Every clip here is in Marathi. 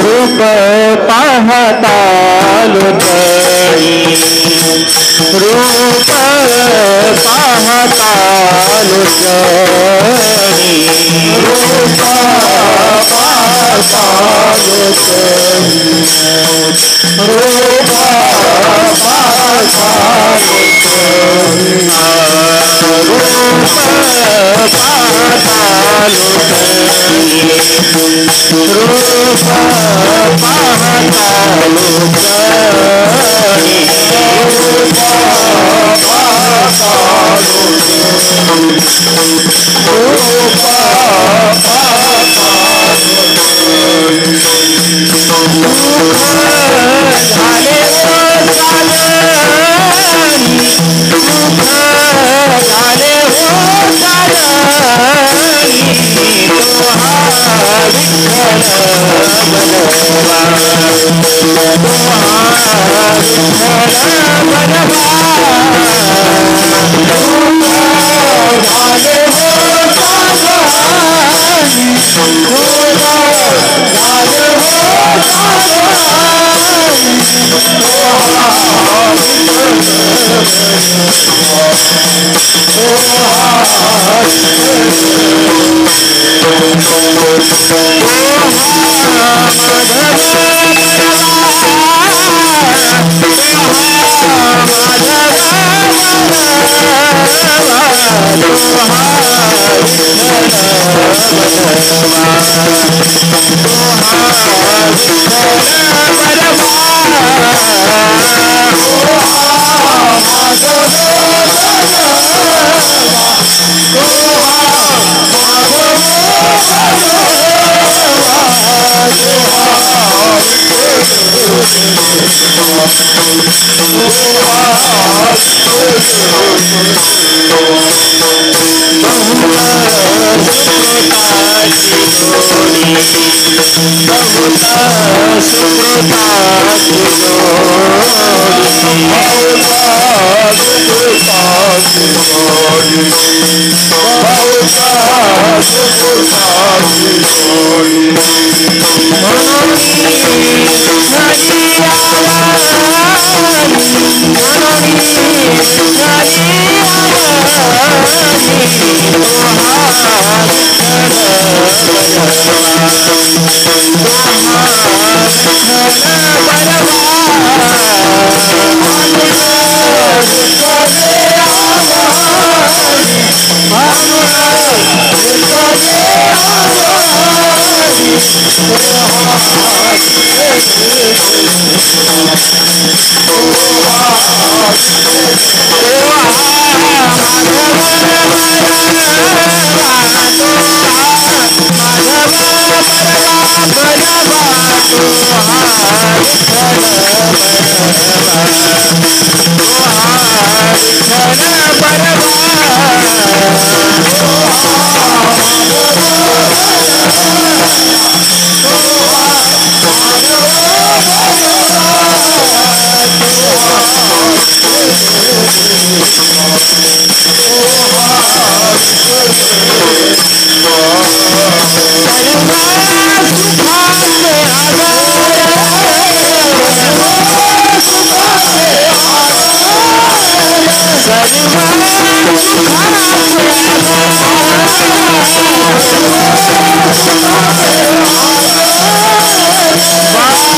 रूप पाहता लुटणी रूप पाहता लुटणी रूप पाहता लुटणी रूप पाहता लुटणी रूप पाहता लुटणी रूप पाहता लुटणी रूप पाहता लुटणी रूप पाहता दुःख झाले चालणी दुःख झाले हो चालणी तोहा विठ्ठल बनवा तोहा विठ्ठल बनवा दुःख झाले हो चालणी दुःख झाले हो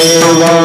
देगा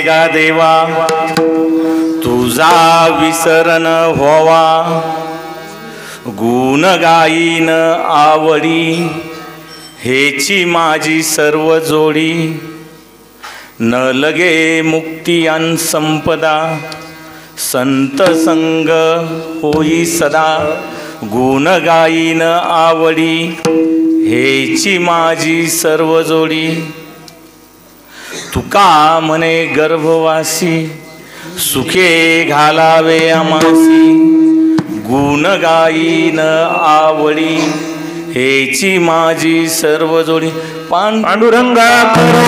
गा देवा तुझा विसरण व्हावा गुण गाईन आवडी हेची माझी सर्व जोडी न लगे मुक्ती अन संपदा संत संग होई सदा गुण गाईन आवडी हेची माझी सर्व जोडी तुका म्हणे गर्भवासी सुखे घालावे आमासी गुण गाईन आवडी हेची माझी सर्व जोडी पांडुरंगा करो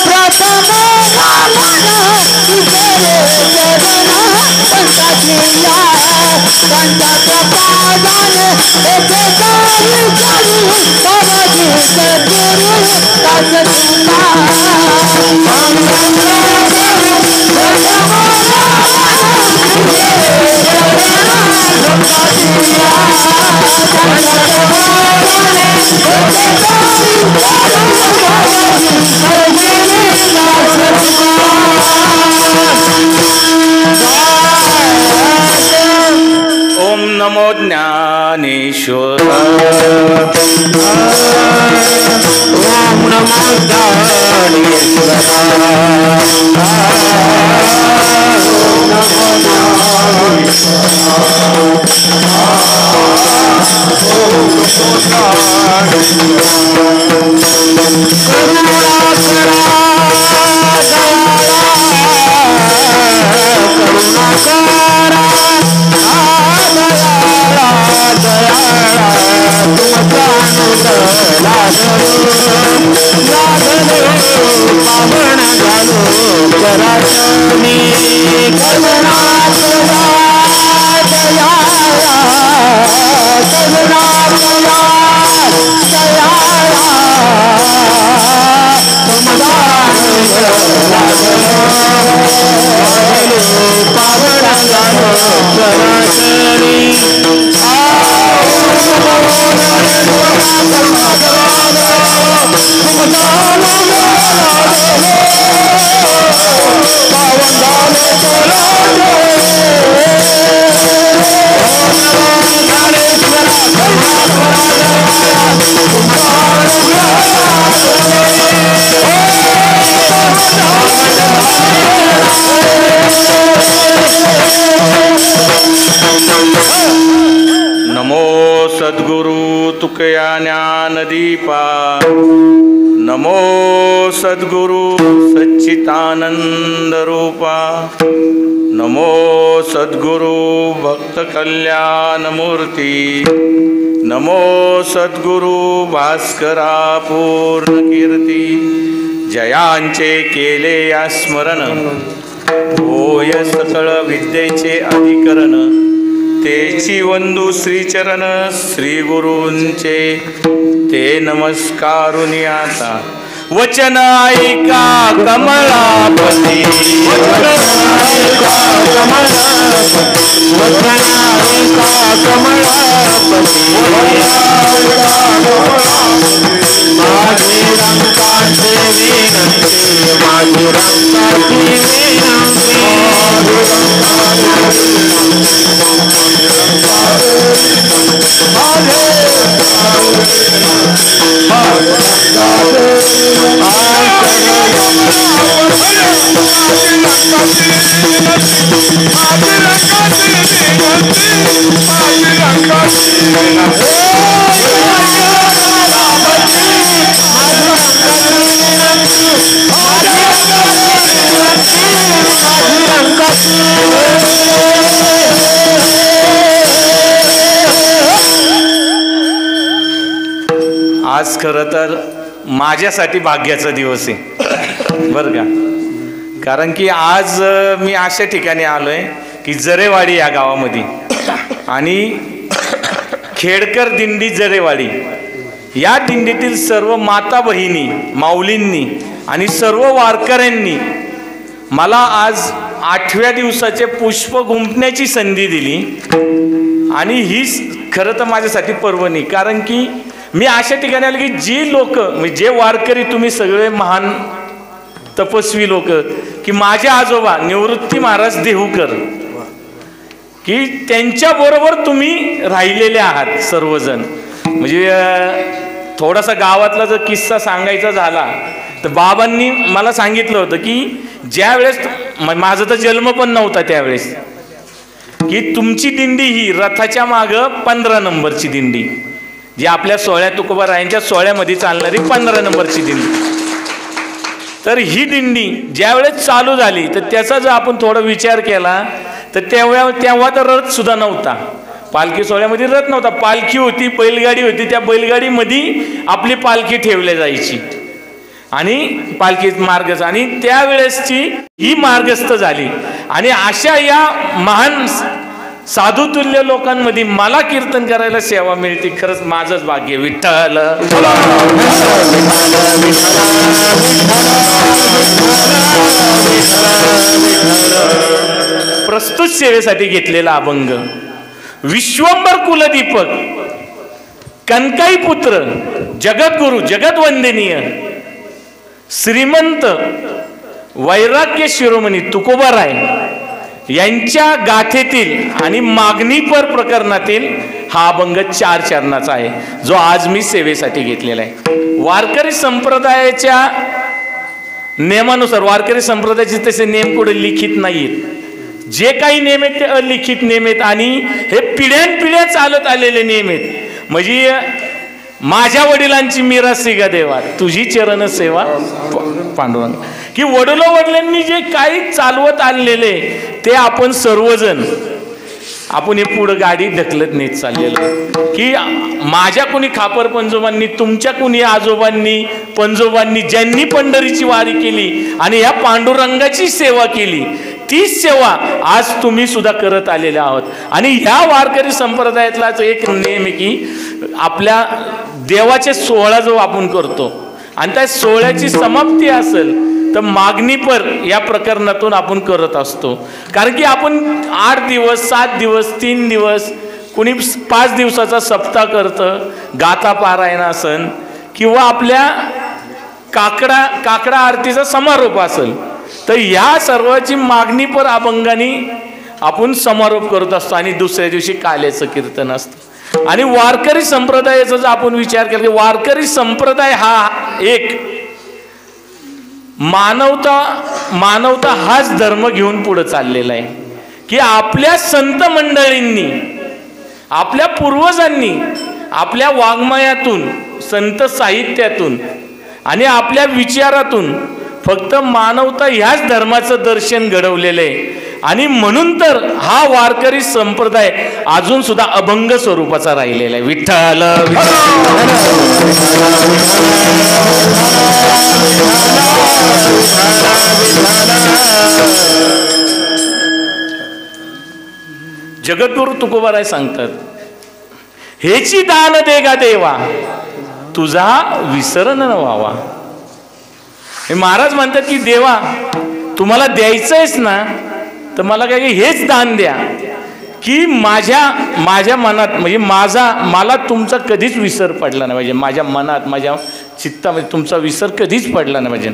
प्रथम ओम नमो ज्ञानेश्वर ओम नमो ज्ञानेश्वर नमो सद्गुरु तुकया ज्ञानदीपा नमो सद्गुरु सच्चिदानंद रूपा नमो सद्गुरु भक्त कल्याण मूर्ती नमो सद्गुरु भास्करा पूर्ण कीर्ती जयांचे केले या स्मरण होय सकळ विद्येचे अधिकरण तेची वंदू श्रीचरण श्री गुरूंचे ते नमस्कारुनी आता वचन ऐका कमलापती माझे रंगाचे विनंती माझी रंगाची विनंती रंगाची आज खरं तर माझ्यासाठी भाग्याचा दिवस आहे बरं का. कारण की आज मी अशा ठिकाणी आलो आहे की जरेवाडी या गावामध्ये आणि खेडकर दिंडी जरेवाडी या दिंडीतील सर्व माता बहिणी माऊलींनी आणि सर्व वारकऱ्यांनी मला आज 8व्या दिवसाचे पुष्प गुंफण्याची संधी दिली. आणि ही खरं तर माझ्यासाठी पर्वणी. कारण की मी अशा ठिकाणी आलो की जी लोक म्हणजे जे वारकरी तुम्ही सगळे महान तपस्वी लोक की माझे आजोबा निवृत्ती महाराज देहूकर की त्यांच्याबरोबर तुम्ही राहिलेले आहात सर्वजण. म्हणजे थोडासा गावातला जर किस्सा सांगायचा झाला तर बाबांनी मला सांगितलं होतं की ज्या वेळेस माझा तर जन्म पण नव्हता त्यावेळेस की तुमची दिंडी ही रथाच्या मागं 15 नंबरची दिंडी जी आपल्या सोहळ्या तुकोबारायांच्या सोहळ्यामध्ये चालणारी 15 नंबरची दिंडी. तर ही दिंडी ज्या वेळेस चालू झाली तर त्याचा जर आपण थोडा विचार केला तर तेव्हा तर रथ सुद्धा नव्हता. पालखी सोहळ्यामध्ये रथ नव्हता. पालखी होती, बैलगाडी होती. त्या बैलगाडीमध्ये आपली पालखी ठेवली जायची आणि पालखी मार्गस्थ. आणि त्यावेळेसची ही मार्गस्थ झाली. आणि अशा या महान साधुतुल्य लोकांमध्ये मला कीर्तन करायला सेवा मिळते. खरंच माझंच भाग्य. विठ्ठल प्रस्तुत सेवेसाठी घेतलेला अभंग विश्वंभर कुलदीपक कनकाई पुत्र जगद्गुरु जगद्वंदनीय श्रीमंत वैराग्य शिरोमणी तुकोबाराय यांच्या गाथेतील आणि मागणीपर प्रकरणातील हा अभंग 4 चरणाचा आहे जो आज मी सेवेसाठी घेतलेला आहे. वारकरी संप्रदायाच्या नियमानुसार वारकरी संप्रदायाचे तसे नियम कुठे लिखित नाहीत. जे काही नियम आहेत ते अलिखित नियम आहेत आणि हे पिढ्यानपिढ्या चालत आलेले नियम आहेत. म्हणजे माझ्या वडिलांची मिरासी गा देवा तुझी चरण सेवा पांडुरंग की वडिलोवडिलांनी जे काही चालवत आणलेले ते आपण सर्वजण आपण हे पुढं गाडी ढकलत नेत चाललेलं की माझ्या कुणी खापर पंजोबांनी तुमच्या कुणी आजोबांनी पंजोबांनी ज्यांनी पंढरीची वारी केली आणि ह्या पांडुरंगाची सेवा केली तीच सेवा आज तुम्ही सुद्धा करत आलेले आहोत. आणि ह्या वारकरी संप्रदायातलाच एक नियम आहे की आपल्या देवाचे सोहळा जो आपण करतो आणि त्या सोहळ्याची समाप्ती असेल तर मागणीपर या प्रकरणातून आपण करत असतो. कारण की आपण 8 दिवस 7 दिवस 3 दिवस कुणी 5 दिवसाचा सप्ताह करतं गाथा पारायण असन किंवा आपल्या काकडा आरतीचा समारोप असेल तर या सर्वाची मागणीपर अभंगाने आपण समारोप करत असतो. आणि दुसऱ्या दिवशी काल्याचं कीर्तन असतं. आणि वारकरी संप्रदायाचा जर आपण विचार केला की वारकरी संप्रदाय हा एक मानवता हाच धर्म घेऊन पुढे चाललेला आहे की आपल्या संत मंडळींनी आपल्या पूर्वजांनी आपल्या वाङ्मयातून संत साहित्यातून आणि आपल्या विचारातून फक्त मानवता ह्याच धर्माचं दर्शन घडवलेलं आहे. आणि म्हणून तर हा वारकरी संप्रदाय अजून सुद्धा अभंग स्वरूपाचा राहिलेला आहे. विठ्ठल जगद्गुरु तुकोबाराय सांगतात हेची दान दे गा देवा तुझा विसर न व्हावा. हे महाराज म्हणतात की देवा तुम्हाला द्यायचंयच ना तर मला काय हेच दान द्या की माझ्या मनात म्हणजे मला तुमचा कधीच विसर पडला नाही पाहिजे. माझ्या मनात माझ्या चित्तामध्ये तुमचा विसर कधीच पडला नाही पाहिजे.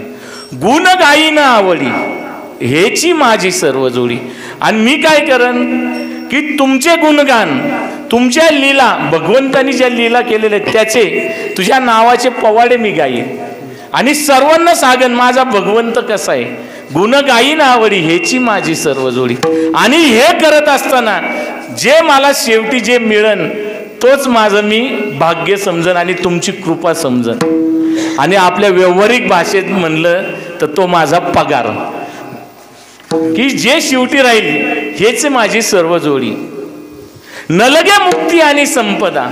गुण गाई ना आवडी हेची माझी सर्व जोडी. आणि मी काय करन की तुमचे गुणगान तुमच्या लीला भगवंतानी ज्या लीला केलेल्या त्याचे तुझ्या नावाचे पवाडे मी गाईन आणि सर्वांना सांगन माझा भगवंत कसा आहे. गुण गाईन आवडी हेची माझी सर्व जोडी. आणि हे करत असताना जे मला शेवटी जे मिळन तोच माझं मी भाग्य समजन आणि तुमची कृपा समजन. आणि आपल्या व्यावहारिक भाषेत म्हणलं तर तो माझा पगार की जे शेवटी राहील हेच माझी सर्व जोडी. नलगे मुक्ती आणि संपदा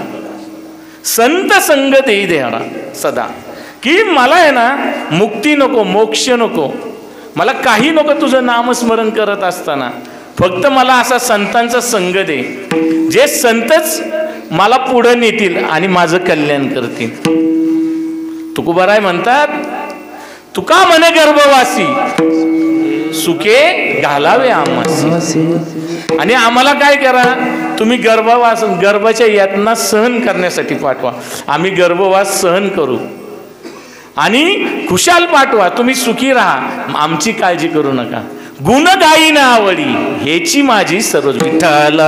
संत संग देई देणा सदा, की मला आहे ना मुक्ती नको, मोक्ष नको, मला काही नको तुझं नामस्मरण करत असताना, फक्त मला असा संतांचा संग दे, जे संतच मला पुढे नेतील आणि माझं कल्याण करतील. तुकोबाराय म्हणतात, तुका म्हणे गर्भवासी सुखे घालावे आम्हासी. आणि आम्हाला काय करा, तुम्ही गर्भाच्या यातना सहन करण्यासाठी पाठवा, आम्ही गर्भवास सहन करू आणि खुशाल पाठवा, तुम्ही सुखी राहा, आमची काळजी करू नका. गुण गाई ना आवडी हेची माझी सर्व. विठ्ठल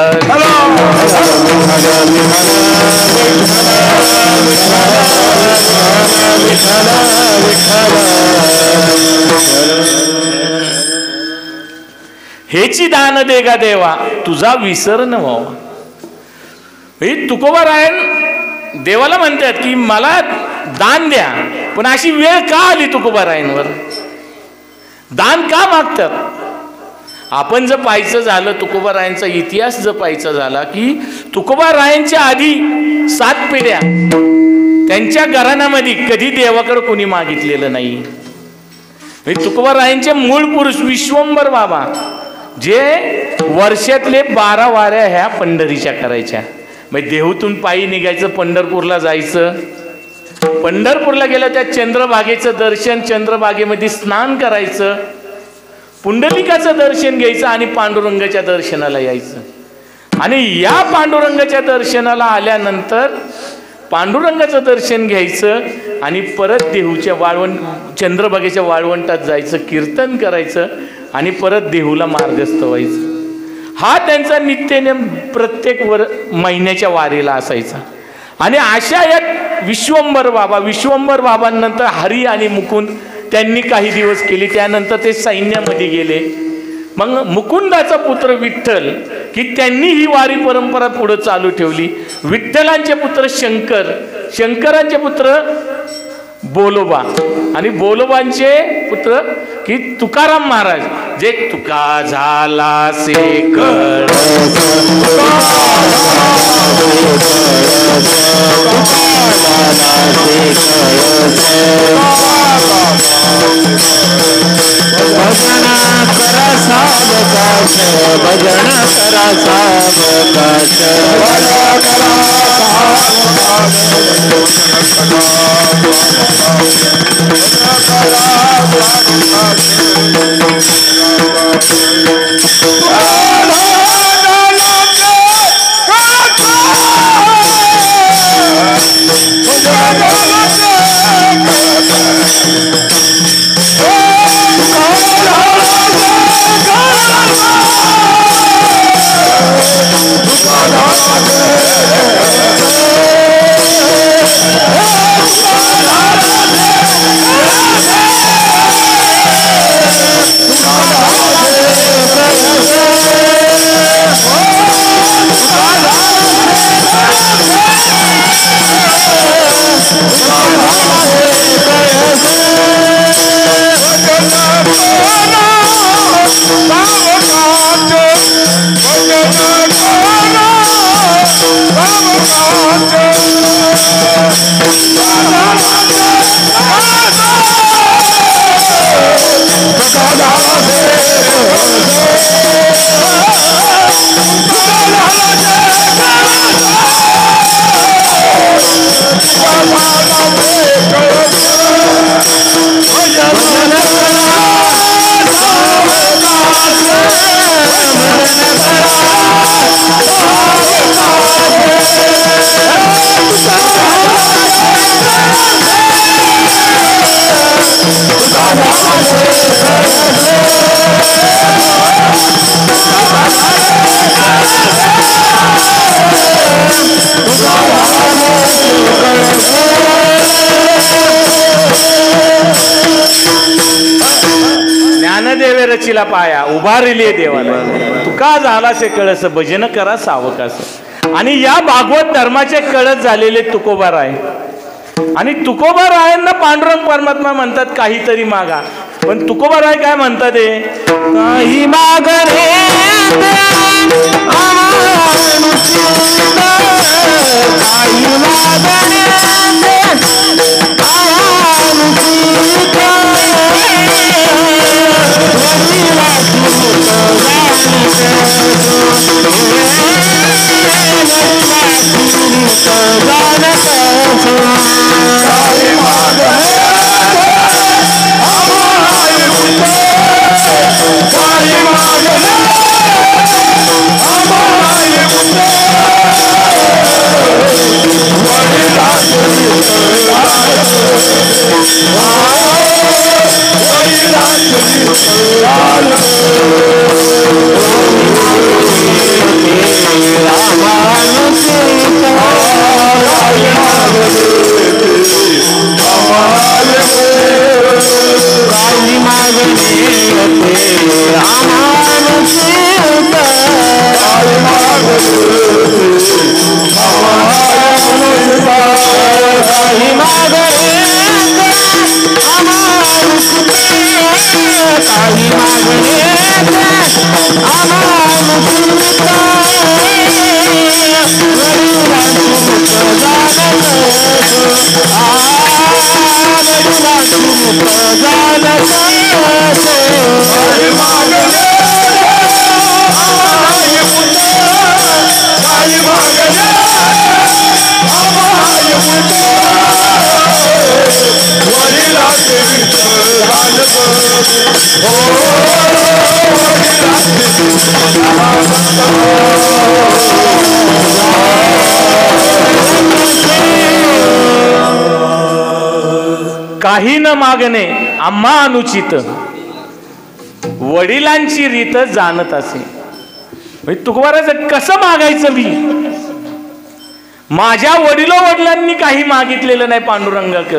हेची दान दे गा देवा, तुझा विसर न व्हावा. तुकोबारायण देवाला म्हणतात की मला दान द्या, पण अशी वेळ का आली तुकोबारायांवर? दान का मागतात? आपण जर पाहायचं झालं, तुकोबारायांचा इतिहास जर पाहायचा झाला की तुकोबारायांच्या आधी 7 पिढ्या त्यांच्या घराण्यामध्ये कधी देवाकडे कोणी मागितलेलं नाही. तुकोबारायांचे मूळ पुरुष विश्वंभर बाबा, जे वर्षातले 12 वाऱ्या ह्या पंढरीच्या करायच्या. म्हणजे देहूतून पायी निघायचं, पंढरपूरला जायचं, पंढरपूरला गेलं त्या चंद्रभागेचं दर्शन, चंद्रभागेमध्ये स्नान करायचं, पुंडलिकाचं दर्शन घ्यायचं आणि पांडुरंगाच्या दर्शनाला यायचं. आणि या पांडुरंगाच्या दर्शनाला आल्यानंतर पांडुरंगाचं दर्शन घ्यायचं आणि परत देहूच्या चंद्रभागेच्या वाळवंटात जायचं, कीर्तन करायचं आणि परत देहूला मार्गस्थ व्हायचं. हा त्यांचा नित्यनेम प्रत्येक महिन्याच्या वारीला असायचा. आणि अशा या विश्वंभर बाबांनंतर हरी आणि मुकुंद त्यांनी काही दिवस केली, त्यानंतर ते सैन्यामध्ये गेले. मग मुकुंदाचा पुत्र विठ्ठल, की त्यांनी ही वारी परंपरा पुढे चालू ठेवली. विठ्ठलांचे पुत्र शंकर, शंकरांचे पुत्र बोलोबा आणि बोलोबांचे पुत्र की तुकाराम महाराज, जे तुका झाला से कळ भजन करा सावकाश, भजन करा सावकाश, ज्ञानदेवे रचिला पाया, उभारिले देवाला, तुका झाला से कळस, भजन करा सावकाश. आणि या भागवत धर्माचे कळस झालेले तुकोबाराय. आणि तुकोबारायांना पांडुरंग परमात्मा म्हणतात काहीतरी मागा, पण तुकोबाराय काय म्हणतात, काही माग रे काही माग काही न मागणे आम्हा अनुचित, वडिलांची रीत जाणत असे. तुकोबाराचं कसं मागायचं मी? माझ्या वडिलांनी काही मागितलेलं नाही पांडुरंगाक,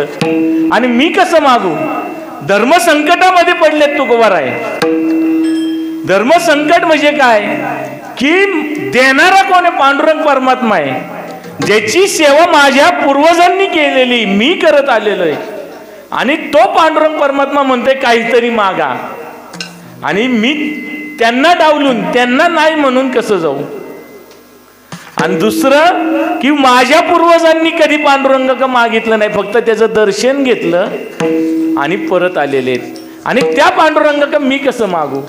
आणि मी कसं मागू? धर्म संकटामध्ये पडलेत तुकोबाराय. धर्म संकट म्हणजे काय की देणारा कोण आहे? पांडुरंग परमात्मा आहे, ज्याची सेवा माझ्या पूर्वजांनी केलेली मी करत आलेलो आहे. आणि तो पांडुरंग परमात्मा म्हणते काहीतरी मागा, आणि मी त्यांना डावलून त्यांना नाही म्हणून कसं जाऊ? आणि दुसरं की माझ्या पूर्वजांनी कधी पांडुरंग मागितलं नाही, फक्त त्याचं दर्शन घेतलं आणि परत आलेले आहेत. आणि त्या पांडुरंग मी कसं मागू?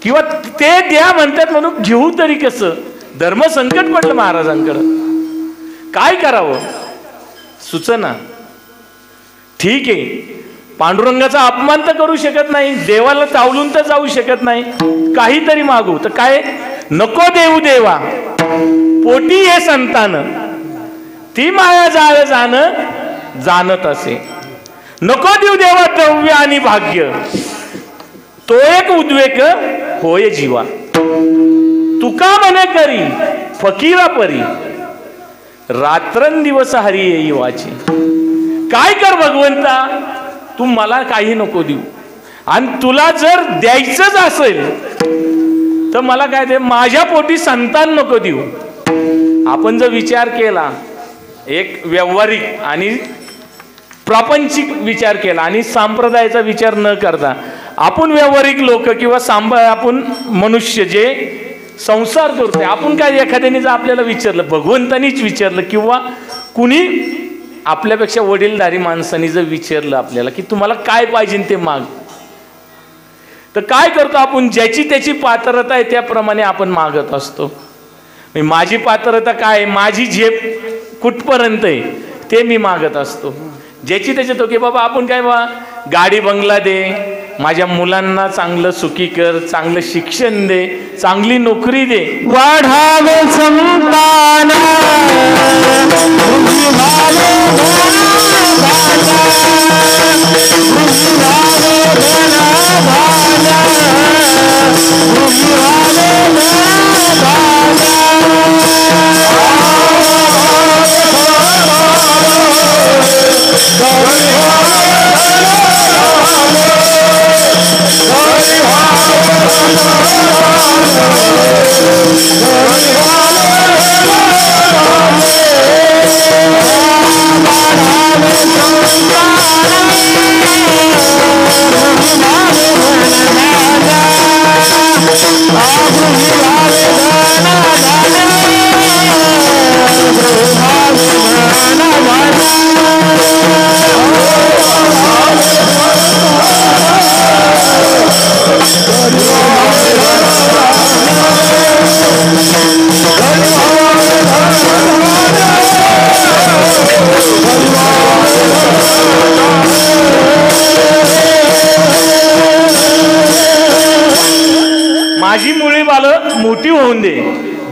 किंवा ते द्या म्हणतात म्हणून घेऊ तरी कसं? धर्म संकट पडलं महाराजांकडं, काय करावं सुचना. ठीक आहे, पांडुरंगाचा अपमान तर करू शकत नाही, देवाला चावलून तर जाऊ शकत नाही, काहीतरी मागू. तर काय? नको देऊ देवा पोटी हे संतान, ती माया जाळ जाणत असे. नको देऊ देवा द्रव्य आणि भाग्य, तो एक उद्वेग होय जीवा. तुका म्हणे करी फकीरा परी, रात्रंदिवस हरी येई वाची. काय कर भगवंता, तू मला काही नको देऊ, आणि तुला जर द्यायचंच असेल तर मला काय दे, माझ्या पोटी संतान नको देऊ. आपण जर विचार केला, एक व्यावहारिक आणि प्रापंचिक विचार केला आणि संप्रदायाचा विचार न करता, आपण व्यावहारिक लोक किंवा आपण मनुष्य जे संसार करतोय, आपण काय एखाद्याने जर आपल्याला विचारलं, भगवंतानीच विचारलं किंवा कुणी आपल्यापेक्षा वडीलधारी माणसांनी जर विचारलं आपल्याला की तुम्हाला काय पाहिजे ते माग, तर काय करतो आपण? ज्याची त्याची पात्रता आहे त्याप्रमाणे आपण मागत असतो. माझी पात्रता काय, माझी झेप कुठपर्यंत आहे ते मी मागत असतो. ज्याची त्याची तो की बाबा आपण काय बा गाडी बंगला दे, माझ्या मुलांना चांगलं सुखी कर, चांगलं शिक्षण दे, चांगली नोकरी दे, वाढावे संतान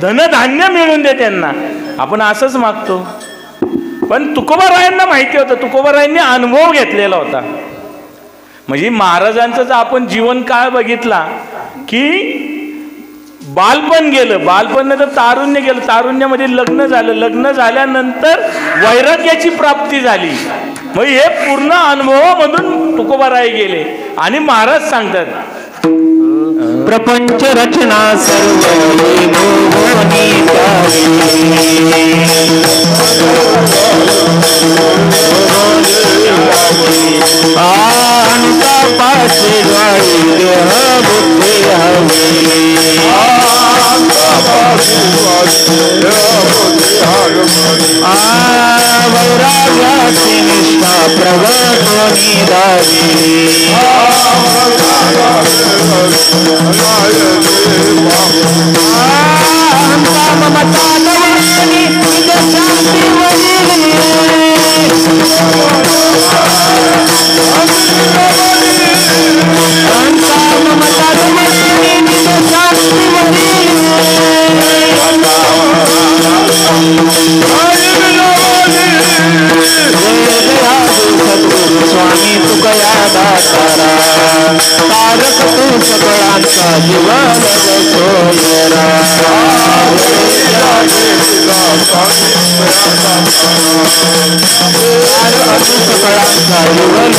धनधान्य मिळून दे त्यांना, आपण असंच मागतो. पण तुकोबारायांना माहिती होतं, तुकोबारायांनी अनुभव घेतलेला होता. म्हणजे महाराजांचं जर आपण जीवन काळ बघितला की बालपण गेलं, बालपण तर तारुण्य गेलं, तारुण्यामध्ये लग्न झालं, लग्न झाल्यानंतर वैराग्याची प्राप्ती झाली. मग हे पूर्ण अनुभवामधून तुकोबाराय गेले. आणि महाराज सांगतात प्रपंच रचना सर्व वैराग्याची निष्ठा प्रगटोनी दावी ममता नवनी निज शांती वरील ममता नवनी निज शांती वरील स्वामी तुकया दातारा तारक तू सकळांचा जीवन सोयरा सकळांचा जीवन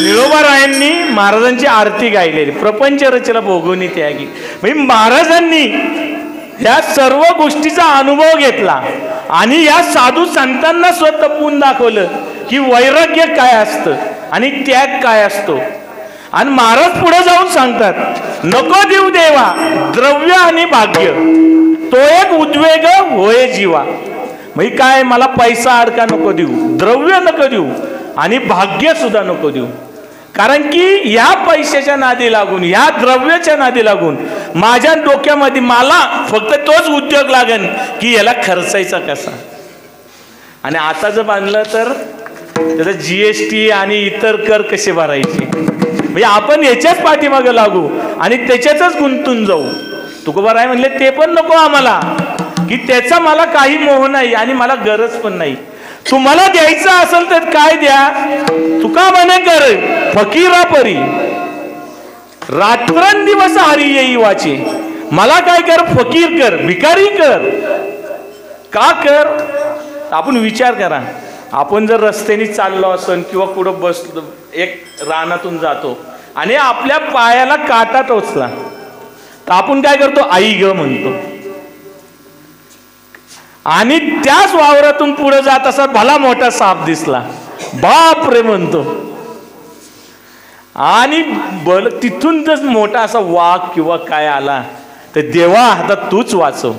निळोबारायांनी महाराजांची आरती गायलेली, प्रपंच रचना भोगवणी त्यागी. म्हणजे महाराजांनी या सर्व गोष्टीचा अनुभव घेतला आणि या साधू संतांना स्वतःपून दाखवलं की वैराग्य काय असतं आणि त्याग काय असतो. आणि महाराज पुढे जाऊन सांगतात, नको देऊ देवा द्रव्य आणि भाग्य, तो एक उद्वेग होय जीवा. म्हणजे काय, मला पैसा अडका नको देऊ, द्रव्य नको देऊ आणि भाग्य सुद्धा नको देऊ. कारण की या पैशाच्या नादी लागून, या द्रव्याच्या नादी लागून माझ्या डोक्यामध्ये मला फक्त तोच उद्योग लागेल की याला खर्चायचा कसा. आणि आता जर बांधलं तर त्याचा GST आणि इतर कर कसे भरायचे, म्हणजे आपण याच्याच पाठीमागे लागू आणि त्याच्यातच गुंतून जाऊ. तुकोबाराय म्हणले ते पण नको आम्हाला, की त्याचा मला काही मोह नाही आणि मला गरज पण नाही. तुम्हाला द्यायचं असेल तर काय द्या, तुका म्हणे कर फकीरा परी रात्रंदिवस हरी येई वाचे. मला काय कर, फकीर कर, भिकारी कर. का कर, आपण विचार करा. आपण जर रस्त्याने चाललो असन किंवा कुठं बसलो, एक रानातून जातो आणि आपल्या पायाला काटा टोचला तर आपण काय करतो, आई ग म्हणतो. आणि त्याच वावरातून पुढे जात असा भला मोठा साप दिसला, बाप रे म्हणतो. आणि तिथून जर मोठा असा वाघ किंवा काय आला तर देवा आता तूच वाचव.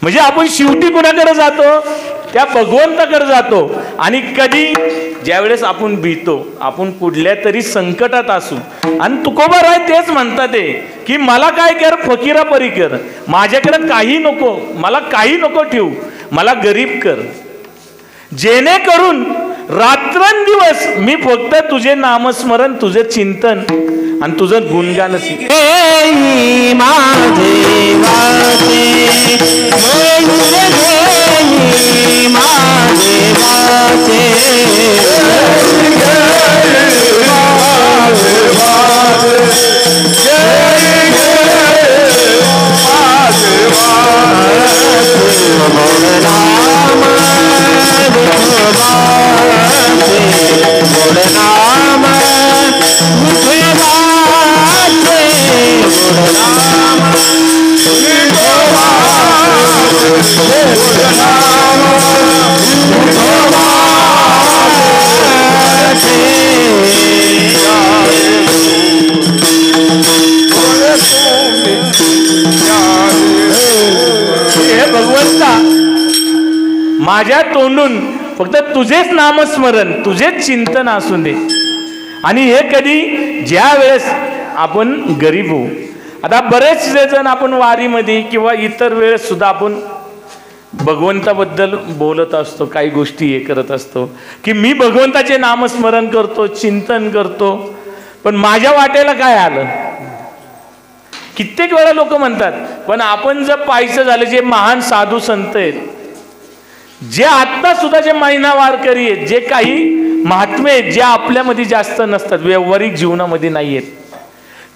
म्हणजे आपण शेवटी कुणाकडे जातो, त्या भगवंताकडे जातो. आणि कधी ज्यावेळेस आपण भीतो, आपण कुठल्या तरी संकटात असू, आणि तुकोबाराय तेच म्हणतात ते की मला काय कर, फकीरा परी कर, माझ्याकडे काही नको, मला काही नको ठेवू, मला गरीब कर, जेणेकरून रात्रंदिवस मी फक्त तुझे नामस्मरण, तुझे चिंतन आणि तुझं गुणगान माझ्या तोंडून फक्त तुझेच नामस्मरण, तुझेच चिंतन असू दे. आणि हे कधी, ज्या वेळेस आपण गरीब होऊ. आता बरेचसे जण आपण वारीमध्ये किंवा इतर वेळेस सुद्धा आपण भगवंताबद्दल बोलत असतो, काही गोष्टी हे करत असतो की मी भगवंताचे नामस्मरण करतो, चिंतन करतो, पण माझ्या वाटेला काय आलं, कित्येक वेळा लोक म्हणतात, पण आपण जर पाहायचं झालं, जे महान साधू संत आहेत, जे आत्ता सुद्धा जे महिना वारकरी आहेत, जे काही महात्मे आहेत, जे आपल्यामध्ये जास्त नसतात, व्यावहारिक जीवनामध्ये नाही आहेत,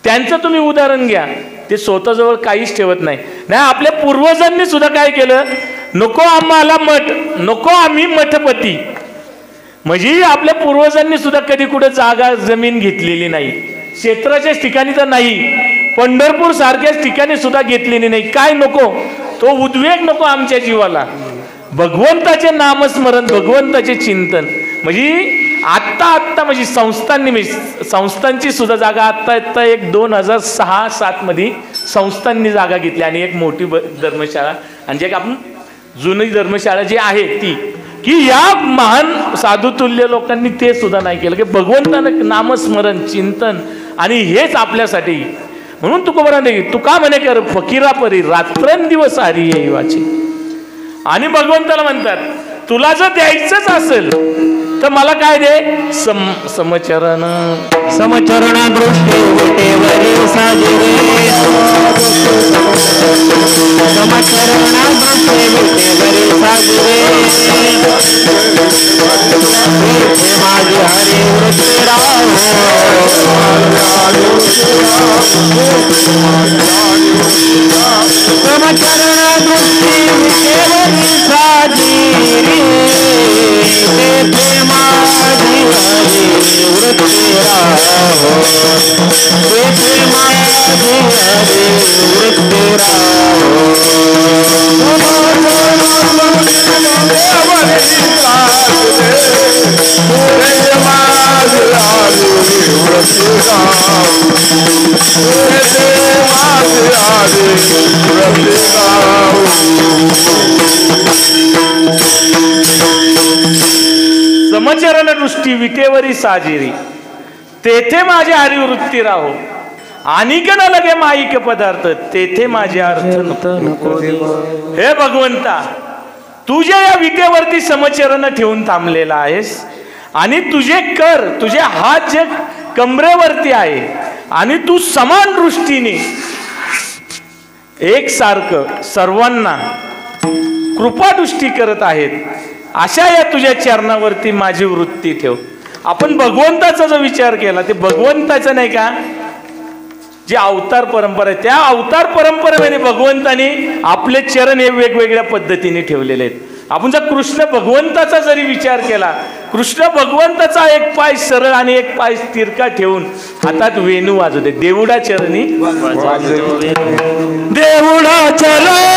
त्यांचं तुम्ही उदाहरण घ्या. ते स्वतःजवळ काहीच ठेवत नाही. आपल्या पूर्वजांनी सुद्धा काय केलं, नको आम्हाला मठ, नको आम्ही मठपती. म्हणजे आपल्या पूर्वजांनी सुद्धा कधी कुठे जागा जमीन घेतलेली नाही. क्षेत्राच्याच ठिकाणी तर नाही, पंढरपूर सारख्याच ठिकाणी सुद्धा घेतलेली नाही. काय नको, तो उद्वेग नको आमच्या जीवाला. भगवंताचे नामस्मरण, भगवंताचे चिंतन. म्हणजे आत्ता म्हणजे संस्थांची सुद्धा जागा आत्ता एक 2006-07 मध्ये संस्थांनी जागा घेतली आणि एक मोठी धर्मशाळा, आणि जे आपण जुनी धर्मशाळा जी आहे ती, की या महान साधुतुल्य लोकांनी ते सुद्धा नाही केलं, की भगवंतानं नामस्मरण चिंतन, आणि हेच आपल्यासाठी. म्हणून तुका म्हणे कर फकीरा परी रात्रंदिवस हरी येवाची. आणि भगवंताला म्हणतात, तुला जर द्यायचंच असेल तर मला काय दे, समचरण समचरण दृष्टी विटेवरी साजिरे, समचरण दृष्टी विटेवरी साजिरे, माझी हरी वृत्ती राहो, समचरण दृष्टी विटेवरी साजिरे, माझी हरी वृत्ती राहो, माझी हरी वृत्ती राहो, समचरण दृष्टी विटेवरी साजिरी, तेथे माझी हरिवृत्ती राहो. अनिक न लगे माईक पदार्थ, तेथे माझे अर्थ नको. हे भगवंता, तुझ्या या विटेवरती समचरण ठेवून थांबलेला आहेस, आणि तुझे कर, तुझे हात जे कमरेवरती आहे, आणि तू समान दृष्टीने एकसारखं सर्वांना कृपादृष्टी करत आहेत, अशा या तुझ्या चरणावरती माझी वृत्ती ठेव. आपण भगवंताचा जो विचार केला, ते भगवंताचं नाही का, जे अवतार परंपरा आहे, त्या अवतार परंपरेने भगवंताने आपले चरण हे वेगवेगळ्या पद्धतीने ठेवलेले आहेत. आपण जर कृष्ण भगवंताचा जरी विचार केला, कृष्ण भगवंताचा एक पाय सरळ आणि एक पाय तिरका ठेवून हातात वेणू वाजवते. देवडा चरणी देवडा चरणी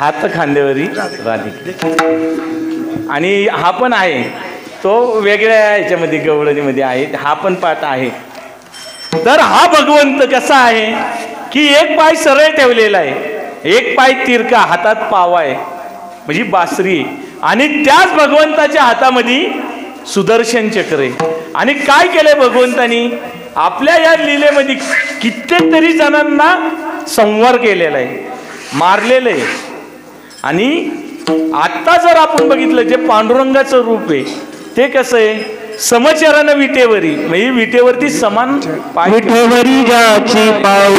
हात खांद्यावरी राधिके. आणि हा पण आहे तो वेगळ्या ह्याच्यामध्ये गवळणीमध्ये आहे, हा पण पाठ आहे. तर हा भगवंत कसा आहे की एक पाय सरळ ठेवलेला आहे, एक पाय तिरका, हातात पावा आहे म्हणजे बासरी, आणि त्याच भगवंताच्या हातामध्ये सुदर्शन चक्र आहे. आणि काय केलंय भगवंतानी आपल्या या लीलेमध्ये कित्येक तरी जणांना संहार केलेला आहे, मारलेलं आहे. आणि आता जर आपण बघितलं जे पांडुरंगाचं रूप आहे ते कसं आहे, समचरण विटेवरी, म्हणजे विटेवरती समान पाय, विटेवरी ज्याची पाऊल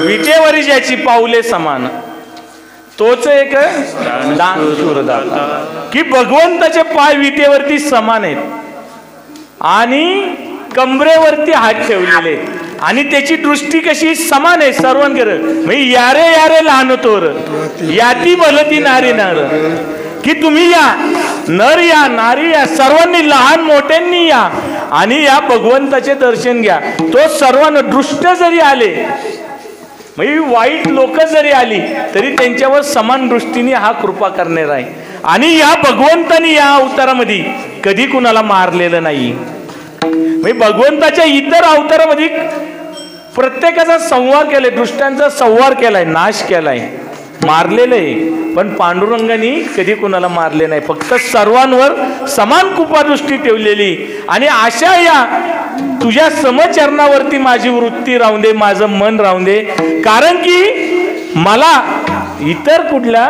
विटेवरी ज्याची पाऊले समान, तोच एक दान शूरदाता, की भगवंताचे पाय विटेवरती समान आहेत आणि कमरेवरती हात ठेवलेले आहेत आणि त्याची दृष्टी कशी समान आहे सर्वांकडे. म्हणजे यारे यारे लहान तोर याती भलती नारी नार, की तुम्ही या, नर या नारी या, सर्वांनी लहान मोठ्यांनी या आणि या भगवंताचे दर्शन घ्या. तो सर्वांना दृष्ट जरी आले, म्हणजे वाईट लोक जरी आली तरी त्यांच्यावर समान दृष्टीने हा कृपा करणार आहे. आणि या भगवंतानी या अवतारामध्ये कधी कुणाला मारलेलं नाही. म्हणजे भगवंताच्या इतर अवतारामध्ये प्रत्येकाचा संहार केलाय, दृष्टांचा संहार केलाय, नाश केलाय, मारलेलं आहे. पण पांडुरंगाने कधी कुणाला मारले नाही, फक्त सर्वांवर समान कृपादृष्टी ठेवलेली. आणि अशा या तुझ्या समचरणावरती माझी वृत्ती राहून दे, माझं मन राहून दे, कारण की मला इतर कुठल्या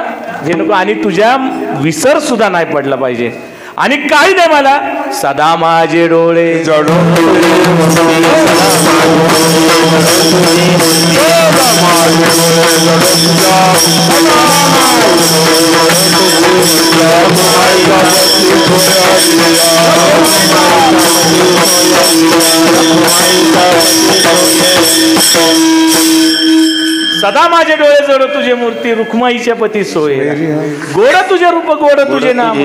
हे नको आणि तुझ्या विसर सुद्धा नाही पडला पाहिजे. आणि काय दे मला, सदा माझे डोळे जडून सदा माझे डोळे जड तुझे मूर्ती, रुक्माईच्या पती सोय, गोड तुझे रूप गोड तुझे नाम,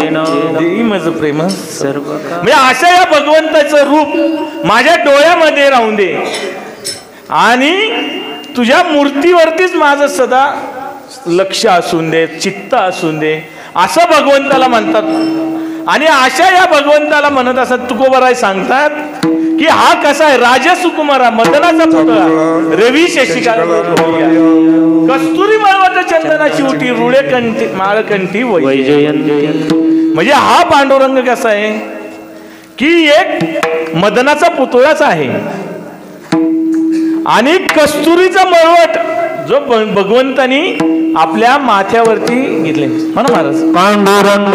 मज प्रेम सर्व. म्हणजे अशा या भगवंताचं रूप माझ्या डोळ्यामध्ये राहून दे आणि तुझ्या मूर्तीवरतीच माझं सदा लक्ष असून दे, चित्त असून दे, असं भगवंताला म्हणतात. आणि अशा या भगवंताला म्हणत असत तुकोबराय सांगतात की हा कसा आहे, राजा सुकुमारा मदनाचा पुतळा, रवी शशिकाल कस्तुरी मळवट चंदनाची उटी, रुळे कंठी माळकंठी वैजयंती. म्हणजे हा पांडुरंग कसा आहे की एक मदनाचा पुतळाच आहे आणि कस्तुरीचा मळवट जो भगवंतानी आपल्या माथ्यावरती घेतले. म्हणा महाराज, पांडुरंग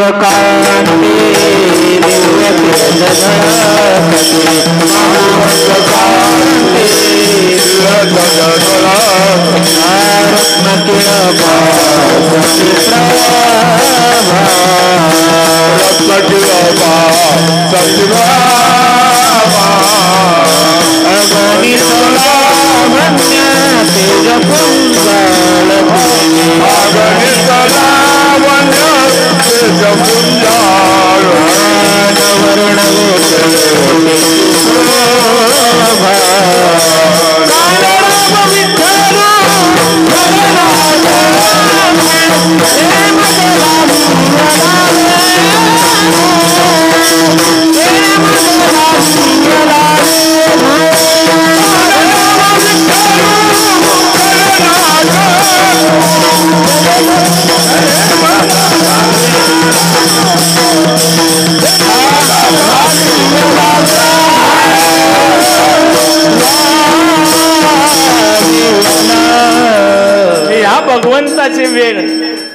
भगवंताचे वेळ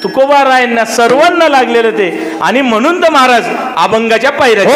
तुकोबारायांना सर्वांना लागलेलं ते. आणि म्हणून तर महाराज अभंगाच्या पायऱ्या हो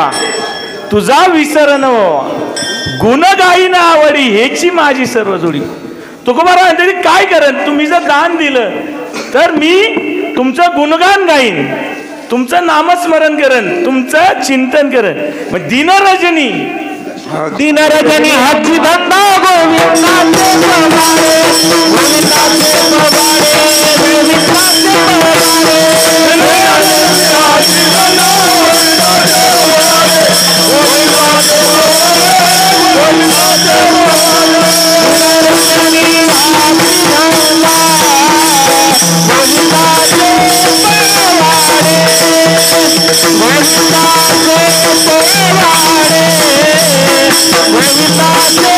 देवा तुझा विसर न गुण गाईन आवडी हेची माझी सर्व जोडी. तुकोबाराव म्हणते काय करेन तुम्ही जर दान दिलं तर मी तुमचं गुणगान गाईन, तुमचं नामस्मरण करेन, तुमचं चिंतन करेन. मग दिनरजनी दिनरजनी हाची धंदा गोविंदाचे पवाडे, गोविंदाचे पवाडे, गोविंदाचे पवाडे.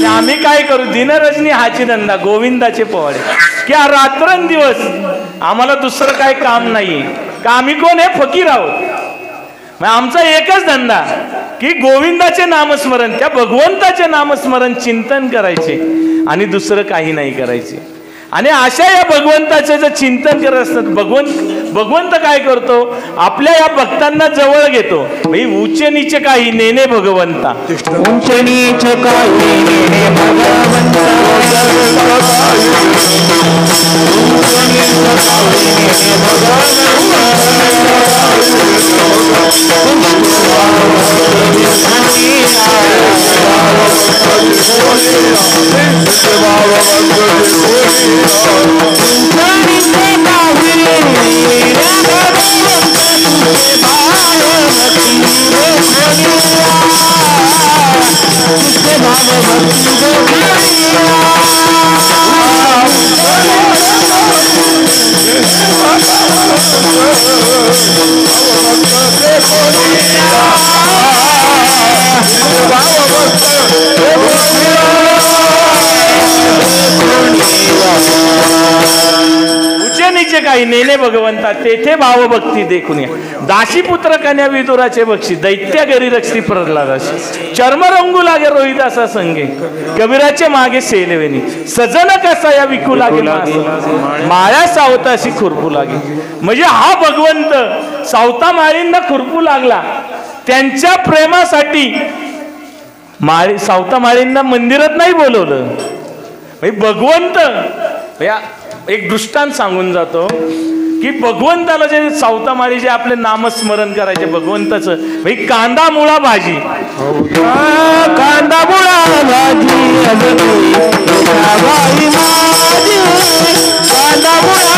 आम्ही काय करू दिनरजनी हाची धंदा गोविंदाचे पोवाडे की रात्रंदिवस आम्हाला दुसरं काय काम नाही का आम्ही कोण आहे फकीर आहोत. आमचा एकच धंदा की गोविंदाचे नामस्मरण त्या भगवंताचे नामस्मरण चिंतन करायचे आणि दुसरं काही नाही करायचे. आणि अशा या भगवंताचे जर चिंतन करत असतात भगवंत काय करतो आपल्या या भक्तांना जवळ घेतो. उच्च नीच काही नेने भगवंता, उंच नीच काही नेने भगवंता, उच्चनीचे काही नेने भगवंता तेथे भावभक्ती देखून या. दाशीपुत्र कन्या विदुराचे बक्षी दैत्य गरी रक्षी प्रल्हादाशी चर्म रंगू लागे रोहिदासा संगे कबीराचे मागे सेलवेनी सजन कसा या विकू लागे माळ्या सावताशी खुरपू लागे. म्हणजे हा भगवंत सावता माळींना खुरपू लागला. त्यांच्या प्रेमासाठी सावता माळींना मंदिरात नाही बोलवलं. भगवंत एक दृष्टांत सांगून जातो की भगवंताला जे सावता माळी जे आपले नामस्मरण करायचे भगवंताचं कांदा मुळा भाजी, कांदा मुळा भाजी कांदा मुळा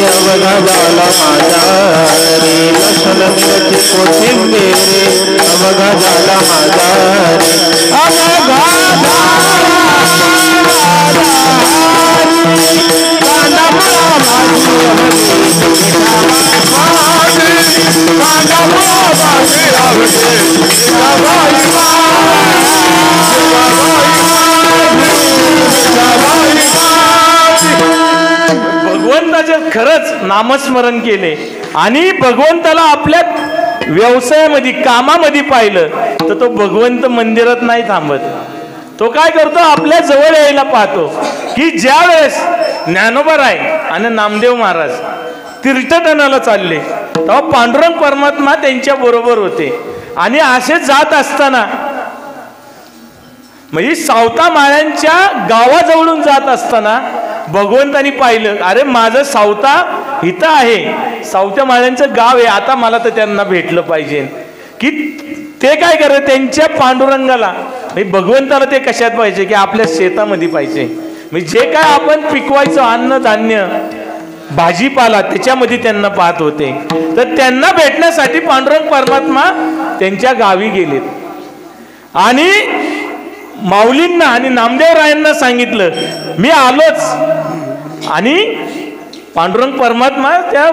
अवघा झाला माझा रे, लसण मिरची कोथिंबीर अवघा झाला माझा रे, अवघा कांदा मुळा भाजी कांदा मुळा भगवंताचे खरंच नामस्मरण केले आणि भगवंताला आपल्या व्यवसायामध्ये कामामध्ये पाहिलं तर तो भगवंत मंदिरात नाही थांबत. तो काय करतो आपल्या जवळ यायला पाहतो की ज्या वेळेस ज्ञानोबाराय आणि नामदेव महाराज तीर्थटनाला चालले तेव्हा पांडुरंग परमात्मा त्यांच्या बरोबर होते. आणि असे जात असताना म्हणजे सावता माळ्यांच्या गावाजवळून जात असताना भगवंतानी पाहिलं अरे माझं सावता इथं आहे, सावत्या माळ्यांचं गाव आहे, आता मला तर त्यांना भेटलं पाहिजे. की ते काय करत त्यांच्या पांडुरंगाला भगवंताला ते कशात पाहिजे की आपल्या शेतामध्ये पाहिजे. म्हणजे जे काय आपण पिकवायचं अन्नधान्य भाजीपाला त्याच्यामध्ये त्यांना पाहत होते. तर त्यांना भेटण्यासाठी पांडुरंग परमात्मा त्यांच्या गावी गेलेत. आणि माऊलींना आणि नामदेवरायांना सांगितलं मी आलोच, आणि पांडुरंग परमात्मा त्या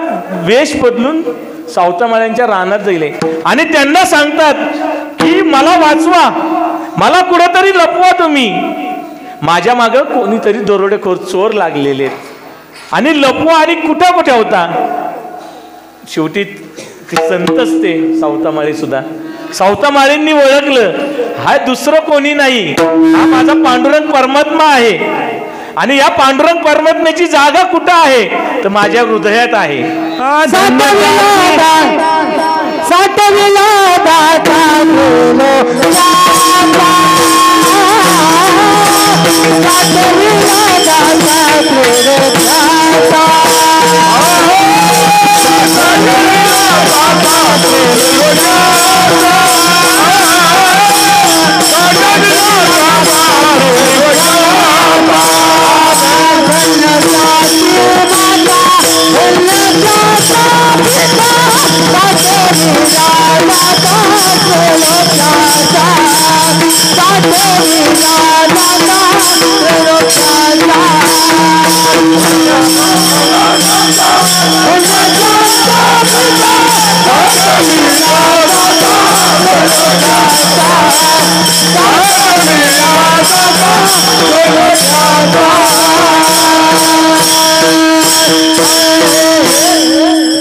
वेश बदलून सावतामाळ्यांच्या रानात जाईल आणि त्यांना सांगतात की मला वाचवा, मला कुठेतरी लपवा तुम्ही, माझ्या मागं कोणीतरी दरोडेखोर चोर लागलेले आणि लपवा, आणि कुठं कुठे होता. शेवटी संतच ते सावतामाळी सुद्धा, सावतामाळींनी ओळखलं हा दुसरं कोणी नाही, हा माझा पांडुरंग परमात्मा आहे, आणि या पांडुरंग परमात्म्याची जागा कुठं आहे तर माझ्या हृदयात आहे.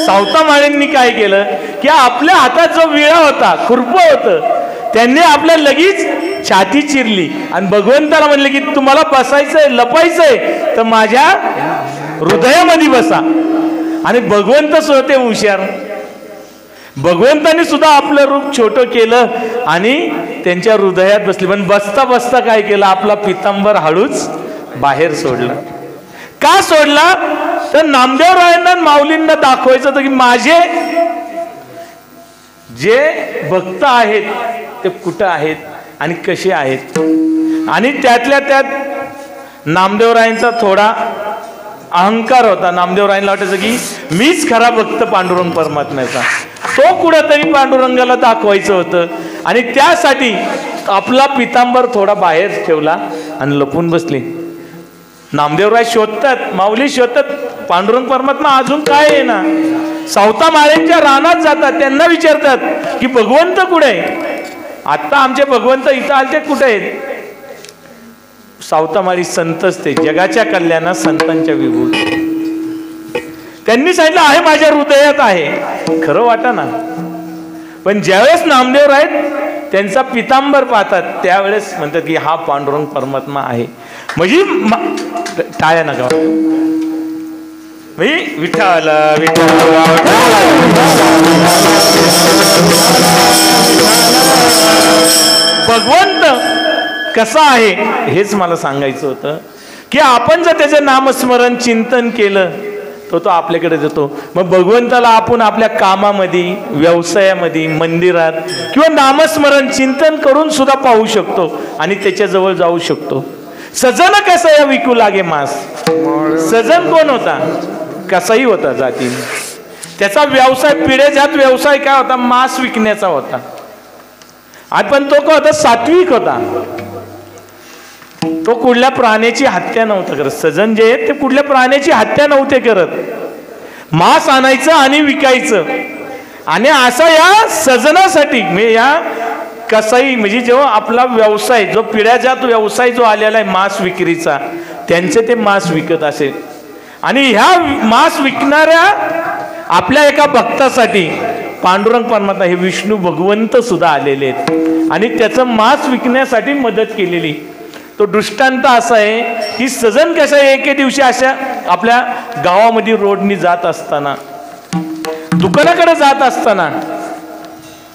सावतामाळींनी काय केलं की आपल्या हातात जो विळा होता, खुरपं होतं, त्यांनी आपल्या लगेच छाती चिरली आणि भगवंताला म्हणले की तुम्हाला बसायचंय, लपायचंय तर माझ्या हृदयामध्ये बसा. आणि भगवंत सुद्धा ते हुशार, भगवंतानी सुद्धा आपलं रूप छोटं केलं आणि त्यांच्या हृदयात बसले. पण बसता बसता काय केलं, आपला पितांबर हळूच बाहेर सोडला. का सोडला तर नामदेवरायांना माऊलींना दाखवायचं होतं की माझे जे भक्त आहेत ते कुठं आहेत आणि कसे आहेत. आणि त्यातल्या त्यात नामदेवरायांचा थोडा अहंकार होता. नामदेवरायांना वाटायचं की मीच खरा भक्त पांडुरंग परमात्म्याचा, तो कुठंतरी पांडुरंगाला दाखवायचं होतं, आणि त्यासाठी आपला पितांबर थोडा बाहेर ठेवला आणि लपून बसले. नामदेवराय शोधतात, माऊली शोधतात, पांडुरंग परमात्मा अजून काय आहे ना. सावतामाळ्यांच्या रानात जातात, त्यांना विचारतात की भगवंत कुठे आहे, आता आमचे भगवंत इथं आलते कुठे आहेत. सावतामाळी संतच ते, जगाच्या कल्याणात संतांच्या विभूत. त्यांनी सांगितलं आहे माझ्या हृदयात आहे. खरं वाटा ना, पण ज्यावेळेस नामदेवराय त्यांचा पितांबर पाहतात त्यावेळेस म्हणतात की हा पांडुरंग परमात्मा आहे. म्हणजे टाळ्या नका, विठ्ठल विठ्ठल. भगवंत कसा आहे हेच मला सांगायचं होतं की आपण जर त्याचं नामस्मरण चिंतन केलं तो आपल्याकडे देतो. मग भगवंताला आपण आपल्या कामामध्ये, व्यवसायामध्ये, मंदिरात किंवा नामस्मरण चिंतन करून सुद्धा पाहू शकतो आणि त्याच्याजवळ जाऊ शकतो. सजन कसा या विकू लागे मास. सजन कोण होता, कसाही होता जाती. त्याचा व्यवसाय पिढ्याजात व्यवसाय काय होता, मांस विकण्याचा होता. पण तो काय होता, सात्विक होता. तो कुठल्या प्राण्याची हत्या नव्हता करत. सजन जे आहेत ते कुठल्या प्राण्याची हत्या नव्हते करत. मांस आणायचं आणि विकायचं. आणि असा या सजनासाठी म्हणजे या कसाई म्हणजे जेव्हा आपला व्यवसाय जो पिढ्याजात व्यवसाय जो आलेला आहे मांस विक्रीचा, त्यांचे ते मांस विकत असेल. आणि ह्या मांस विकणाऱ्या आपल्या एका भक्तासाठी पांडुरंग परमात्मा हे विष्णू भगवंत सुद्धा आलेले आहेत आणि त्याचं मांस विकण्यासाठी मदत केलेली. तो दृष्टांत असा आहे की सजन कसा एके दिवशी अशा आपल्या गावामध्ये रोडनी जात असताना, दुकानाकडे जात असताना,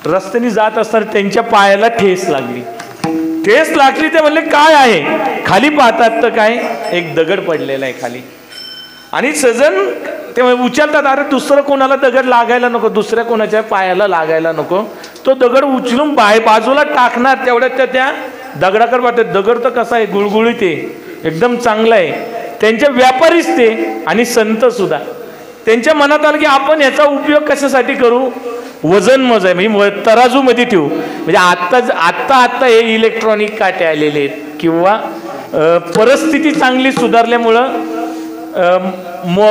रस्त्याने जात असताना त्यांच्या पायाला ठेस लागली. ठेस लागली ते म्हणले काय आहे. खाली पाहतात तर काय एक दगड पडलेला आहे खाली. आणि सजन ते उचलतात, अरे दुसरं कोणाला दगड लागायला नको, दुसऱ्या कोणाच्या पायाला लागायला नको. तो दगड उचलून बाजूला टाकणार, तेवढ्यात त्या दगडाकडे पाहतात. दगड तर कसा आहे, गुळगुळीत आहे, एकदम चांगला आहे. त्यांचे व्यापारीच ते आणि संत सुद्धा. त्यांच्या मनात आलं की आपण याचा उपयोग कशासाठी करू, वजन मोजाय म्हणजे तराजूमध्ये ठेवू. म्हणजे आत्ता हे इलेक्ट्रॉनिक काटे आलेले आहेत, किंवा परिस्थिती चांगली सुधारल्यामुळं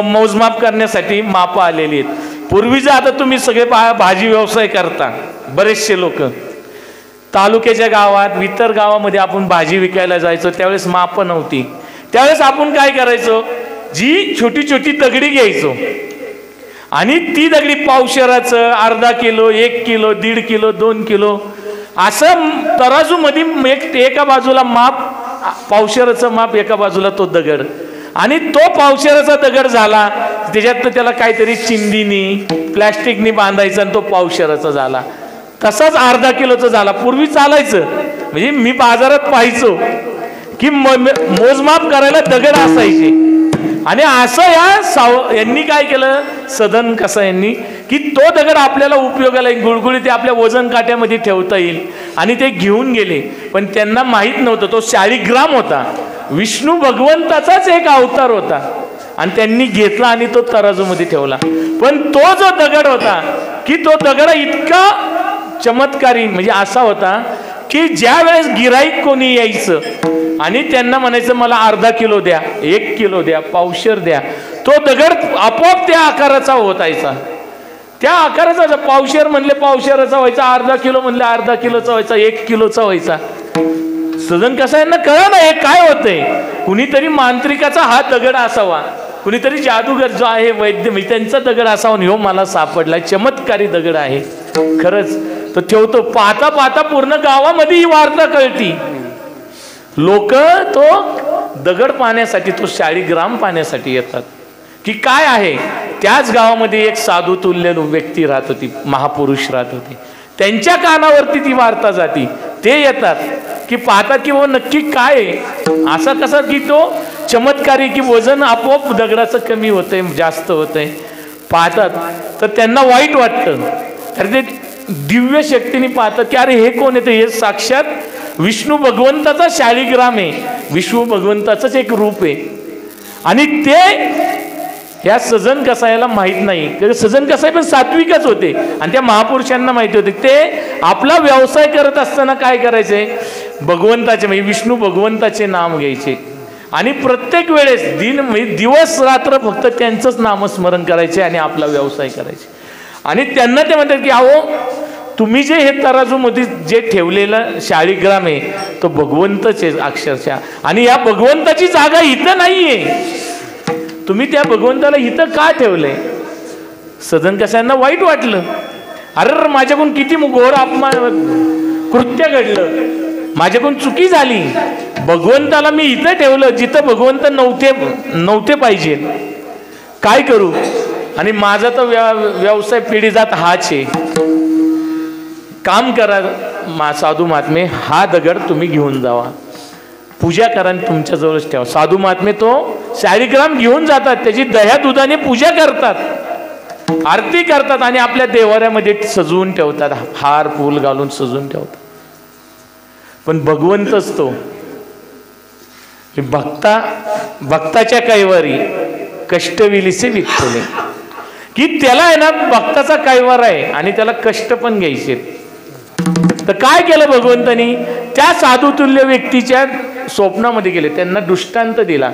मोजमाप करण्यासाठी मापं आलेली आहेत। पूर्वीचं आता तुम्ही सगळे भाजी व्यवसाय करता, बरेचसे लोक तालुक्याच्या गावात इतर गावामध्ये आपण भाजी विकायला जायचो, त्यावेळेस मापं नव्हती। त्यावेळेस आपण काय करायचो, जी छोटी छोटी दगडी घ्यायचो आणि ती दगडी पावशेराचं, अर्धा किलो, 1 किलो, 1.5 किलो, 2 किलो असं तराजूमध्ये एका बाजूला माप, पावशेराचं माप एका बाजूला तो दगड, आणि तो पावशेराचा दगड झाला त्याच्यात त्याला काहीतरी चिंदीनी प्लॅस्टिकनी बांधायचा आणि तो पावशेराचा झाला। तसाच अर्धा किलोचा झाला। पूर्वी चालायचं, म्हणजे मी बाजारात पाहायचो की मोजमाप करायला दगड असायचे, आणि असं यांनी काय केलं, सदन कसा यांनी, की तो दगड आपल्याला उपयोगाला येईल, गुळगुळीत ते आपल्या वजन काट्यामध्ये ठेवता येईल, आणि ते घेऊन गेले। पण त्यांना माहीत नव्हतं तो शाळीग्राम होता, विष्णू भगवंताचाच एक अवतार होता, आणि त्यांनी घेतला आणि तो तराजूमध्ये ठेवला। पण तो जो दगड होता की तो दगड इतका चमत्कारी म्हणजे असा होता की ज्या वेळेस गिराईक कोणी यायचं आणि त्यांना म्हणायचं मला अर्धा किलो द्या, 1 किलो द्या, पावशेर द्या, तो दगड आपोआप त्या आकाराचा होतायचा। त्या आकाराचा, पावशेर म्हणले पावशेराचा व्हायचा, अर्धा किलो म्हणले अर्धा किलोचा व्हायचा, 1 किलोचा व्हायचा। सदन कसं यांना कळलं ना हे काय होतंय, कुणीतरी मांत्रिकाचा हा दगड असावा, कुणीतरी जादूगर जो आहे वैद्य त्यांचा दगड असावा, ह्यो मला सापडला, चमत्कारी दगड आहे खरंच, तो ठेवतो। पाहता पाहता पूर्ण गावामध्ये ही वार्ता कळती, लोक तो दगड पाहण्यासाठी, तो शाळीग्राम पाहण्यासाठी येतात की काय आहे। त्याच गावामध्ये एक साधू तुल्य व्यक्ती राहत होती, महापुरुष राहत होते, त्यांच्या कानावरती ती वार्ता जाती, ते येतात की पाहतात की वो नक्की काय आहे, असा कसा की तो चमत्कारी की वजन आपोआप दगडाचं कमी होतंय, जास्त होतंय, पाहतात तर त्यांना वाईट वाटतं। तर ते दिव्य शक्तीने पाहतात की अरे हे कोण येतं, हे साक्षात विष्णू भगवंताचा शाळीग्राम आहे, विष्णू भगवंताचंच एक रूप आहे। आणि ते ह्या सजन कसायला माहीत नाही, सजन कसाई पण सात्विकच होते, आणि त्या महापुरुषांना माहिती होते। ते आपला व्यवसाय करत असताना काय करायचे, भगवंताचे म्हणजे विष्णू भगवंताचे नाम घ्यायचे, आणि प्रत्येक वेळेस दिवस रात्र फक्त त्यांचंच नामस्मरण करायचे आणि आपला व्यवसाय करायचे। आणि त्यांना ते म्हणतात की अहो तुम्ही जे हे तराजूमध्ये जे ठेवलेलं शाळीग्राम आहे तो भगवंतच आहे अक्षरशः, आणि या भगवंताची जागा इथं नाहीये, तुम्ही त्या भगवंताला इथं का ठेवलंय। सदन कशांना वाईट वाटलं, अरे माझ्याकडून किती घोर अपमान कृत्य घडलं, माझ्याकडून चुकी झाली, भगवंताला मी इथं ठेवलं जिथं भगवंत नव्हते पाहिजे, काय करू। आणि माझा तर व्यवसाय पिढीजात हाच आहे, काम करा साधू महात्मे, हा दगड तुम्ही घेऊन जावा, पूजा करा आणि तुमच्याजवळच ठेवा। साधू महात्मे तो शाळीग्राम घेऊन जातात, त्याची दह्या दुधाने पूजा करतात, आरती करतात, आणि आपल्या देवाऱ्यामध्ये सजवून ठेवतात, हार फूल घालून सजवून ठेवतात। पण भगवंतच तो भक्ताच्या कैवारी कष्टविलीसे विठ्ठले, की त्याला आहे ना भक्ताचा कैवार आहे आणि त्याला कष्ट पण घ्यायचे। तर काय केलं भगवंतानी, त्या साधुतुल्य व्यक्तीच्या स्वप्नामध्ये गेले, त्यांना दृष्टांत दिला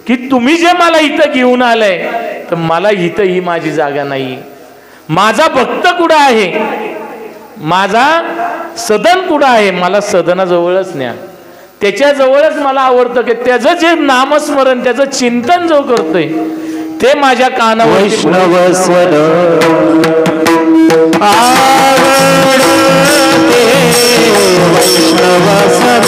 की तुम्ही जे मला इथं घेऊन आलाय तर मला इथं ही माझी जागा नाही, माझा भक्त कुठं आहे, माझा सदन कुठं आहे, मला सदनाजवळच न्या, त्याच्याजवळच मला आवडतं की त्याचं जे नामस्मरण त्याचं चिंतन जो करतोय ते माझ्या कानावर वैष्णवस्वर आवडते, वैष्णवस्वर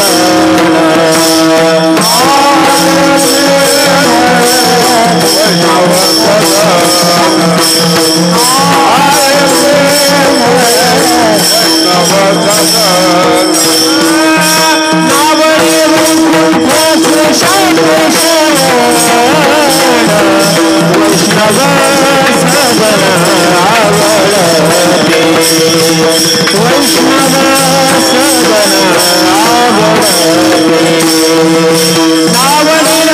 वैष्णव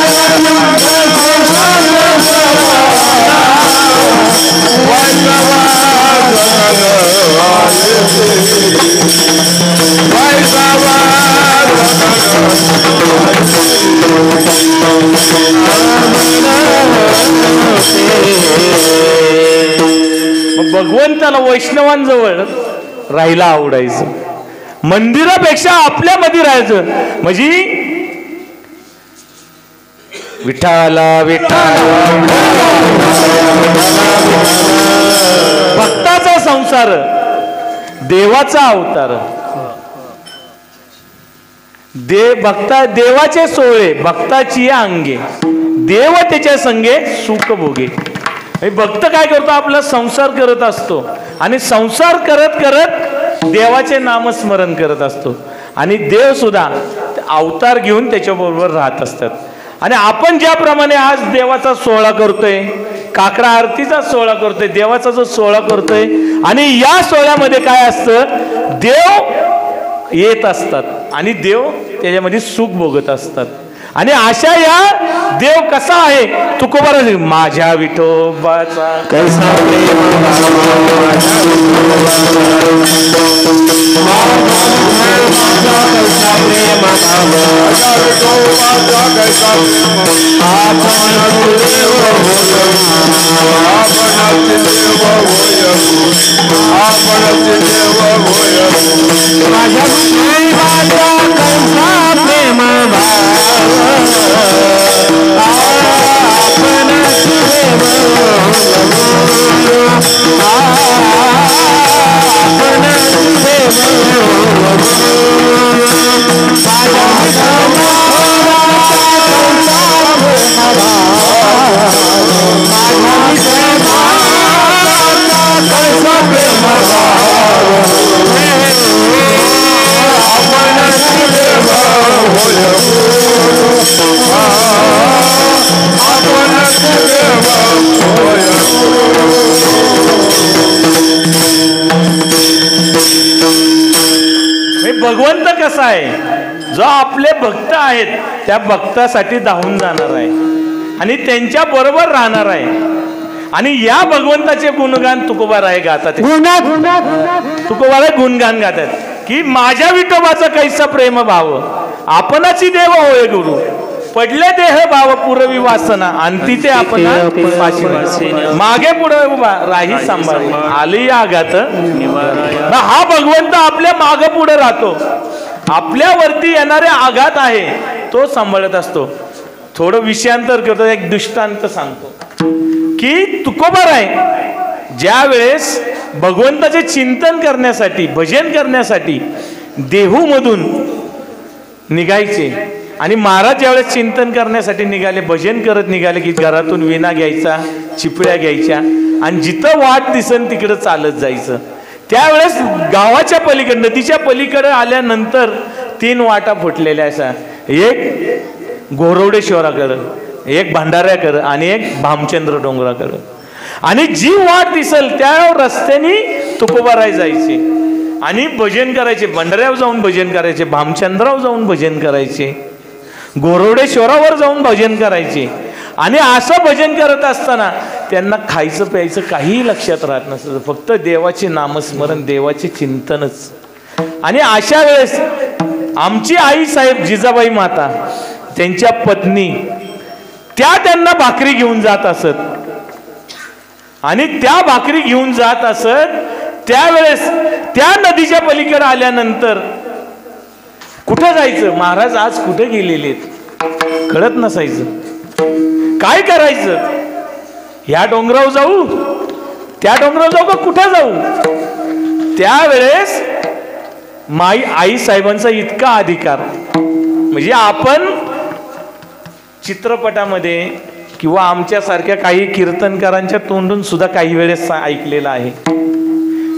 भगवंताला वैष्णवांजवळ राहायला आवडायचं, मंदिरापेक्षा आपल्यामध्ये राहायचं. म्हणजे विठ्ठला विठ्ठला भक्ताचा संसार, देवाचा अवतार. देवाचे सोहळे भक्ताची अंगे, देव त्याच्या संगे सुख भोगे. भक्त काय करतो, आपला संसार करत असतो आणि संसार करत करत देवाचे नामस्मरण करत असतो. आणि देव सुद्धा अवतार घेऊन त्याच्याबरोबर राहत असतात. आणि आपण ज्याप्रमाणे आज देवाचा सोहळा करतोय, काकडा आरतीचा सोहळा करतोय, देवाचा जो सोहळा करतोय, आणि या सोहळ्यामध्ये काय असतं, देव येत असतात आणि देव त्याच्यामध्ये सुख भोगत असतात. आणि अशा या देव कसा आहे, तुकोबारा माझ्या विठोबाचा कैसा प्रेम भगवंत कसा आहे, जो आपले भक्त आहेत त्या भक्तासाठी धावून जाणार आहे आणि त्यांच्या बरोबर राहणार आहे. आणि या भगवंताचे गुणगान तुकोबाराय गातात. तुकोबाराय गुणगान गातात की माझ्या विठोबाचा कैसा प्रेम भाव, आपणाची देव होय गुरु, पडले देह भाव पुरवी वासना, आणि ते आपण मागे पुढे उभा राही सांभाळी, आली आघात. हा भगवंत आपल्या मागे पुढे राहतो, आपल्यावरती येणारे आघात आहे तो सांभाळत असतो. थोडं विषयांतर करतो, एक दृष्टांत सांगतो की तुकोबाराय ज्या वेळेस भगवंताचे चिंतन करण्यासाठी, भजन करण्यासाठी देहूमधून निघायचे, आणि महाराज ज्यावेळेस चिंतन करण्यासाठी निघाले, भजन करत निघाले की घरातून विणा घ्यायचा, चिपळ्या घ्यायच्या आणि जिथं वाट दिसन तिकडं चालत जायचं. त्यावेळेस गावाच्या पलीकडे, नदीच्या पलीकडे आल्यानंतर 3 वाटा फुटलेल्या असा, एक गोरवडेश्वराकडं, एक भंडाऱ्याकडं आणि एक भामचंद्र डोंगराकडं. आणि जी वाट दिसल त्या रस्त्याने तुकोबाराय जायचे आणि भजन करायचे. भंडाऱ्यावर जाऊन भजन करायचे, भामचंद्रावर जाऊन भजन करायचे, गोरवडेश्वरावर जाऊन भजन करायचे. आणि असं भजन करत असताना त्यांना खायचं प्यायचं काहीही लक्षात राहत नसतं, फक्त देवाचे नामस्मरण, देवाचे चिंतनच. आणि अशा वेळेस आमची आई साहेब जिजाबाई माता, त्यांच्या पत्नी, त्या त्यांना भाकरी घेऊन जात असत. आणि त्या भाकरी घेऊन जात असत त्यावेळेस त्या नदीच्या पलीकडे आल्यानंतर कुठं जायचं, महाराज आज कुठे गेलेले कळत नसायचं. काय करायचं, ह्या डोंगरावर जाऊ, त्या डोंगरावर जाऊ का कुठं जाऊ. त्यावेळेस आई साहेबांचा इतका अधिकार, म्हणजे आपण चित्रपटामध्ये किंवा आमच्यासारख्या काही कीर्तनकारांच्या तोंडून सुद्धा काही वेळेस ऐकलेलं आहे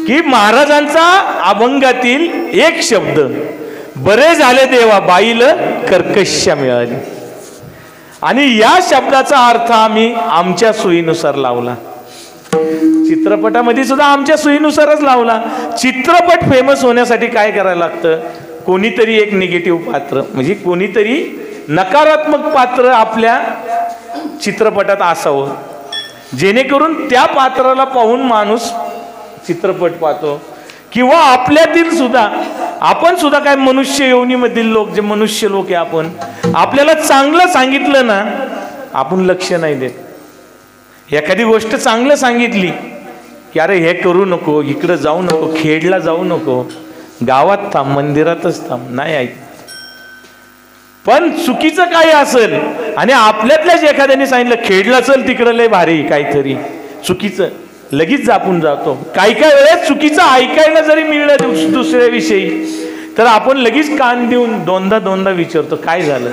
की महाराजांचा अभंगातील एक शब्द, बरे झाले देवा बाईला कर्कश्य मिळाली. आणि या शब्दाचा अर्थ आम्ही आमच्या सोयीनुसार लावला, चित्रपटामध्ये सुद्धा आमच्या सोयीनुसारच लावला. चित्रपट फेमस होण्यासाठी काय करायला लागतं, कोणीतरी एक निगेटिव्ह पात्र, म्हणजे कोणीतरी नकारात्मक पात्र आपल्या चित्रपटात असावं, जेणेकरून त्या पात्राला पाहून माणूस चित्रपट पाहतो. किंवा आपल्यातील सुद्धा, आपण सुद्धा काय मनुष्य योनीमधील लोक, जे मनुष्य लोक आहे आपण, आपल्याला चांगलं सांगितलं ना, आपण लक्ष नाही देत. एखादी गोष्ट चांगलं सांगितली की अरे हे करू नको, इकडं जाऊ नको, खेडला जाऊ नको, गावात थांब, मंदिरातच थांब, नाही ऐक. पण चुकीचं काही असेल आणि आपल्यातल्याच एखाद्याने सांगितलं खेडला चल तिकडं लय भारी काहीतरी, चुकीचं, लगेच आपण जातो. काही वेळेस चुकीचं ऐकायला जरी मिळलं दुसऱ्याविषयी तर आपण लगेच कान देऊन दोनदा विचारतो काय झालं.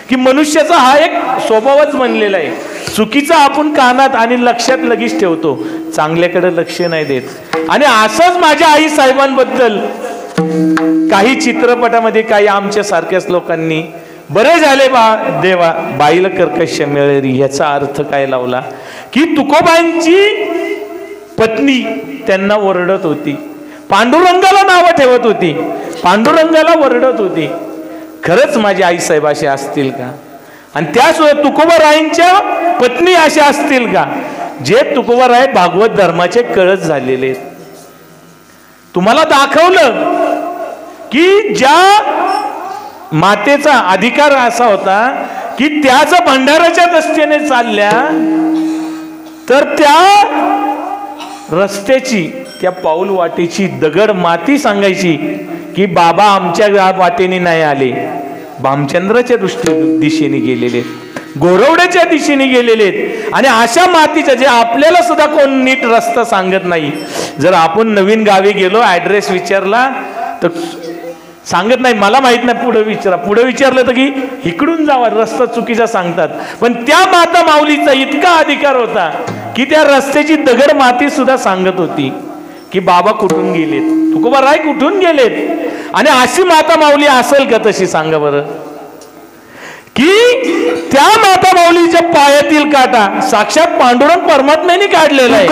की मनुष्याचा हा एक स्वभावच बनलेला आहे. चुकीचं आपण कानात आणि लक्षात लगेच ठेवतो, चांगल्याकडे लक्ष नाही देत. आणि असंच माझ्या आई साहेबांबद्दल काही चित्रपटामध्ये काही आमच्या सारख्याच लोकांनी बरे झाले देवा बाईला कर्कश मिळाली, याचा अर्थ काय लावला की तुकोबांची पत्नी त्यांना ओरडत होती, पांडुरंगाला नावं ठेवत होती, पांडुरंगाला ओरडत होती. खरंच माझे आई साहेब असे असतील का? आणि त्यासोबत तुकोबारायांच्या पत्नी अशा असतील का जे तुकोबाराय भागवत धर्माचे कळस झालेले आहेत. तुम्हाला दाखवलं की ज्या मातेचा अधिकार असा होता की त्याच भंडाराच्या दृष्टीने चालल्या तर त्या रस्त्याची, त्या पाऊल वाटेची दगड माती सांगायची की बाबा आमच्या वाटेने नाही आले, भामचंद्राच्या दिशेने गेलेले, गोरवड्याच्या दिशेने गेलेले. आणि अशा मातीच्या जे आपल्याला सुद्धा कोण नीट रस्ता सांगत नाही. जर आपण नवीन गावी गेलो, ऍड्रेस विचारला तर सांगत नाही, मला माहित नाही, पुढे विचारा. पुढे विचारलं तर की इकडून जावा, रस्ता चुकीचा सांगतात. पण त्या माता माऊलीचा इतका अधिकार होता की त्या रस्त्याची दगड माती सुद्धा सांगत होती की बाबा कुठून गेलेत, तुकोबाराय कुठून गेलेत. आणि अशी माता माऊली असेल का तशी सांगा बरं. की त्या माता माऊलीच्या पायातील काटा साक्षात पांडुरंग परमात्म्याने काढलेला आहे.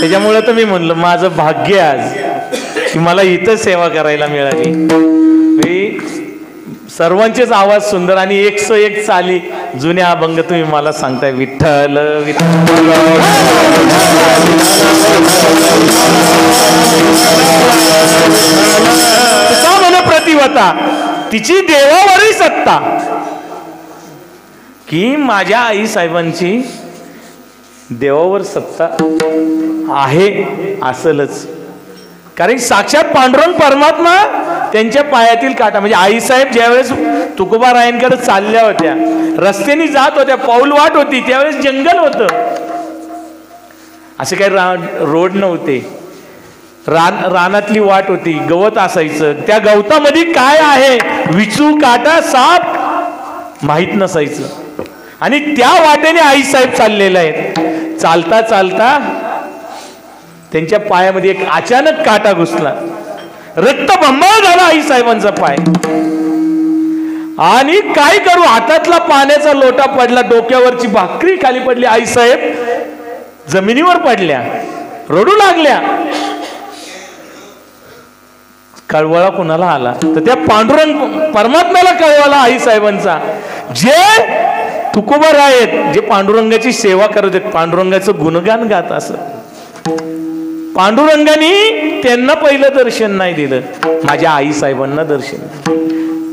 त्याच्यामुळे तर मी म्हणलं माझं भाग्य आज की मला इथं सेवा करायला मिळाली. सर्वांचेच आवाज सुंदर आणि 101 चाली जुन्या अभंग तुम्ही मला सांगताय. विठ्ठल विठ्ठल म्हणे प्रतिवता तिची देवावरही सत्ता. की माझ्या आई साहेबांची देवावर सत्ता आहे असेलच, कारण साक्षात पांडुरंग परमात्मा त्यांच्या पायातील काटा. म्हणजे आईसाहेब ज्यावेळेस तुकोबारायांकडे चालल्या होत्या, रस्त्याने जात होत्या, पाऊल वाट होती, त्यावेळेस जंगल होतं, असे काही रोड नव्हते, रानातली वाट होती, गवत असायचं. त्या गवतामध्ये काय आहे, विचू काटा साप माहित नसायचं. आणि त्या वाटेने आईसाहेब चाललेले आहेत. चालता चालता त्यांच्या पायामध्ये एक अचानक काटा घुसला, रक्तबंबाळ झाला आई साहेबांचा पाय. आणि काय करू, हातातला पाण्याचा लोटा पडला, डोक्यावरची भाकरी खाली पडली, आई साहेब जमिनीवर पडल्या, रडू लागल्या. कळवळा कोणाला आला तर त्या पांडुरंग परमात्म्याला कळवळा आई साहेबांचा, जे तुकोबार आहेत, जे पांडुरंगाची सेवा करत आहेत, पांडुरंगाचं गुणगान गात असत. पांडुरंगाने त्यांना पहिलं दर्शन नाही दिलं, माझ्या आई साहेबांना दर्शन.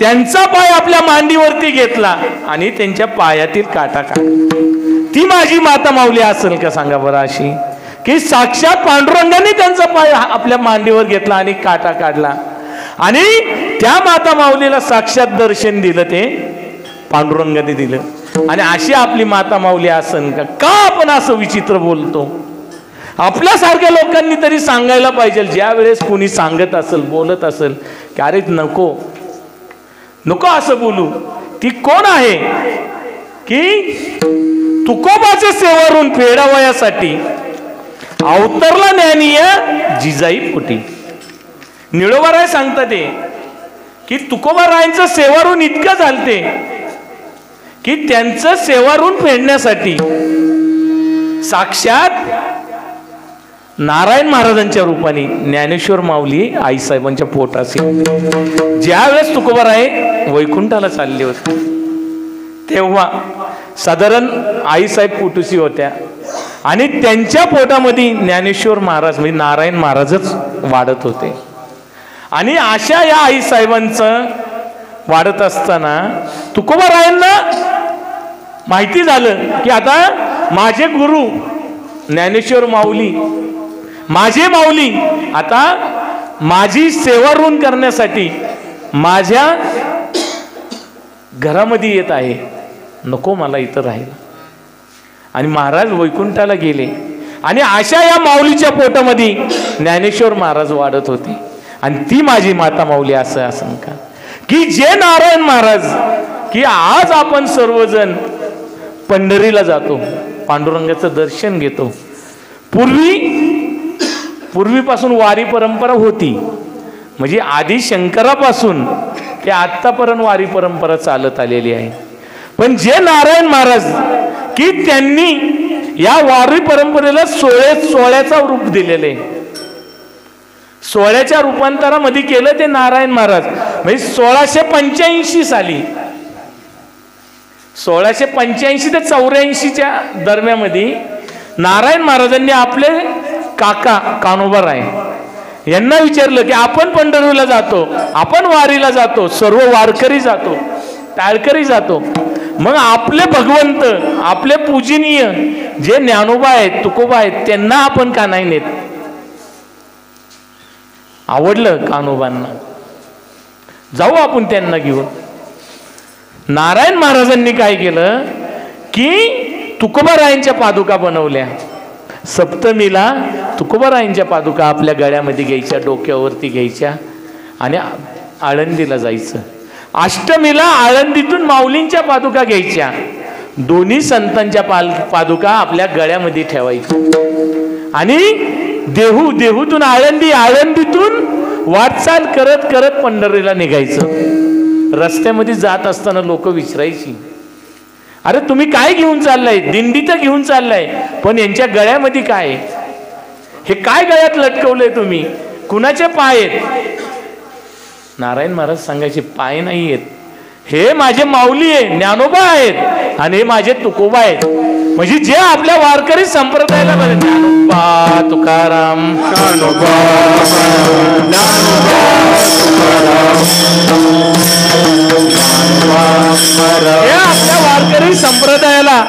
त्यांचा पाय आपल्या मांडीवरती घेतला आणि त्यांच्या पायातील काटा काढला. ती माझी माता माऊली असेल का सांगा बरं, अशी की साक्षात पांडुरंगाने त्यांचा पाय आपल्या मांडीवर घेतला आणि काटा काढला. आणि त्या माता माऊलीला साक्षात दर्शन दिलं ते पांडुरंगाने दिलं. आणि अशी आपली माता माऊली असेल का आपण असं विचित्र बोलतो. आपल्यासारख्या लोकांनी तरी सांगायला पाहिजे, ज्या वेळेस कोणी सांगत असेल, बोलत असेल की अरे नको नको असं बोलू, ती कोण आहे की तुकोबाच्या सेवारून फेडावयासाठी अवतरला ज्ञानीय जिजाई पोटी. निळोबाराय सांगतात ते की तुकोबारायांचं सेवारून इतकं चालते की त्यांचं सेवारून फेडण्यासाठी साक्षात नारायण महाराजांच्या रूपाने ज्ञानेश्वर माऊली आईसाहेबांच्या पोटाशी. ज्या वेळेस तुकोबाराय वैकुंठाला चालले होते तेव्हा साधारण आईसाहेब पोटुसी होत्या आणि त्यांच्या पोटामध्ये ज्ञानेश्वर महाराज म्हणजे नारायण महाराजच वाढत होते. आणि अशा या आईसाहेबांचं वाढत असताना तुकोबारायांना माहिती झालं की आता माझे गुरु ज्ञानेश्वर माऊली, माझे माऊली आता माझी सेवा ऋण करण्यासाठी माझ्या घरामध्ये येत आहे, नको मला इथं राहायला. आणि महाराज वैकुंठाला गेले आणि अशा या माऊलीच्या पोटामध्ये ज्ञानेश्वर महाराज वाढत होते. आणि ती माझी माता माऊली असं असं का की जे नारायण महाराज की आज आपण सर्वजण पंढरीला जातो, पांडुरंगाचं दर्शन घेतो. पूर्वीपासून वारी परंपरा होती, म्हणजे आधी शंकरापासून ते आत्तापर्यंत वारी परंपरा चालत आलेली आहे. पण जे नारायण महाराज की त्यांनी या वारी परंपरेला सोहळ्याचा रूप दिलेले, सोहळ्याच्या रूपांतरामध्ये केलं ते नारायण महाराज. म्हणजे 1685 साली 1685 ते 84च्या दरम्यामध्ये नारायण महाराजांनी आपले काका कान्होबाराय यांना विचारलं की आपण पंढरीला जातो, आपण वारीला जातो, सर्व वारकरी जातो, टाळकरी जातो, मग आपले भगवंत आपले पूजनीय जे ज्ञानोबा आहेत तुकोबा आहेत त्यांना आपण का नाही नेत. आवडलं कान्होबांना, जाऊ आपण त्यांना घेऊन. नारायण महाराजांनी काय केलं की तुकोबारायांच्या पादुका बनवल्या. सप्तमीला तुकोबारायांच्या पादुका आपल्या गळ्यामध्ये घ्यायच्या, डोक्यावरती घ्यायच्या आणि आळंदीला जायचं. अष्टमीला आळंदीतून माऊलींच्या पादुका घ्यायच्या, दोन्ही संतांच्या पादुका आपल्या गळ्यामध्ये ठेवायच्या आणि देहूतून आळंदी, आळंदीतून वाटचाल करत करत पंढरीला निघायचं. रस्त्यामध्ये जात असताना लोक विचारायची, अरे तुम्ही काय घेऊन चाललाय? दिंडी तर घेऊन चाललाय, पण यांच्या गळ्यामध्ये काय, हे काय गळ्यात लटकवलंय तुम्ही, कुणाचे पाय आहेत? नारायण महाराज सांगायचे, पाय नाही आहेत, हे माझे माऊली आहे, ज्ञानोबा आहेत आणि हे माझे तुकोबा आहेत. म्हणजे जे आपल्या वारकरी संप्रदायाला ज्ञानोबा तुकाराम, ज्ञानोबा हे आपल्या वारकरी संप्रदायाला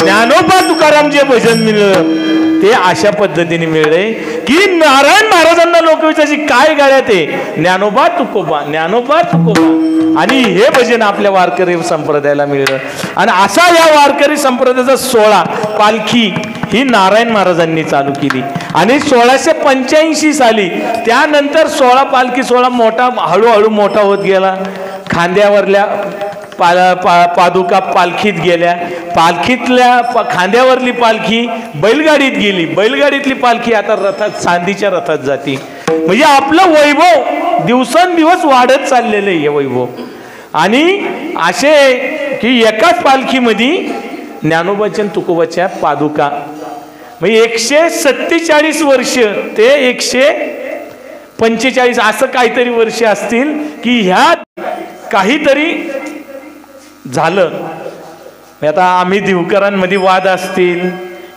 ज्ञानोबा तुकाराम जे भजन मिळलं ते अशा पद्धतीने मिळले की नारायण महाराजांना लोक विचारायचे काय गाड्यात आहे, ज्ञानोबा तुकोबा, ज्ञानोबा तुकोबा. आणि हे भजन आपल्या वारकरी संप्रदायाला मिळलं. आणि असा या वारकरी संप्रदायाचा सोहळा पालखी ही नारायण महाराजांनी चालू केली. आणि 1685 साली त्यानंतर पालखी सोहळा मोठा हळूहळू मोठा होत गेला. खांद्यावरल्या पादुका पालखीत गेल्या, पालखीतल्या खांद्यावरली पालखी बैलगाडीत गेली, बैलगाडीतली पालखी आता रथात, चांदीच्या रथात जाते. म्हणजे आपलं वैभव दिवसेंदिवस वाढत चाललेलं आहे हे वैभव. आणि असे की एकाच पालखीमध्ये ज्ञानोबाच्या तुकोबाच्या पादुका म्हणजे 147 वर्ष ते 145 असं काहीतरी वर्ष असतील की ह्या काहीतरी झालं. आता आम्ही दिवकरांमध्ये वाद असतील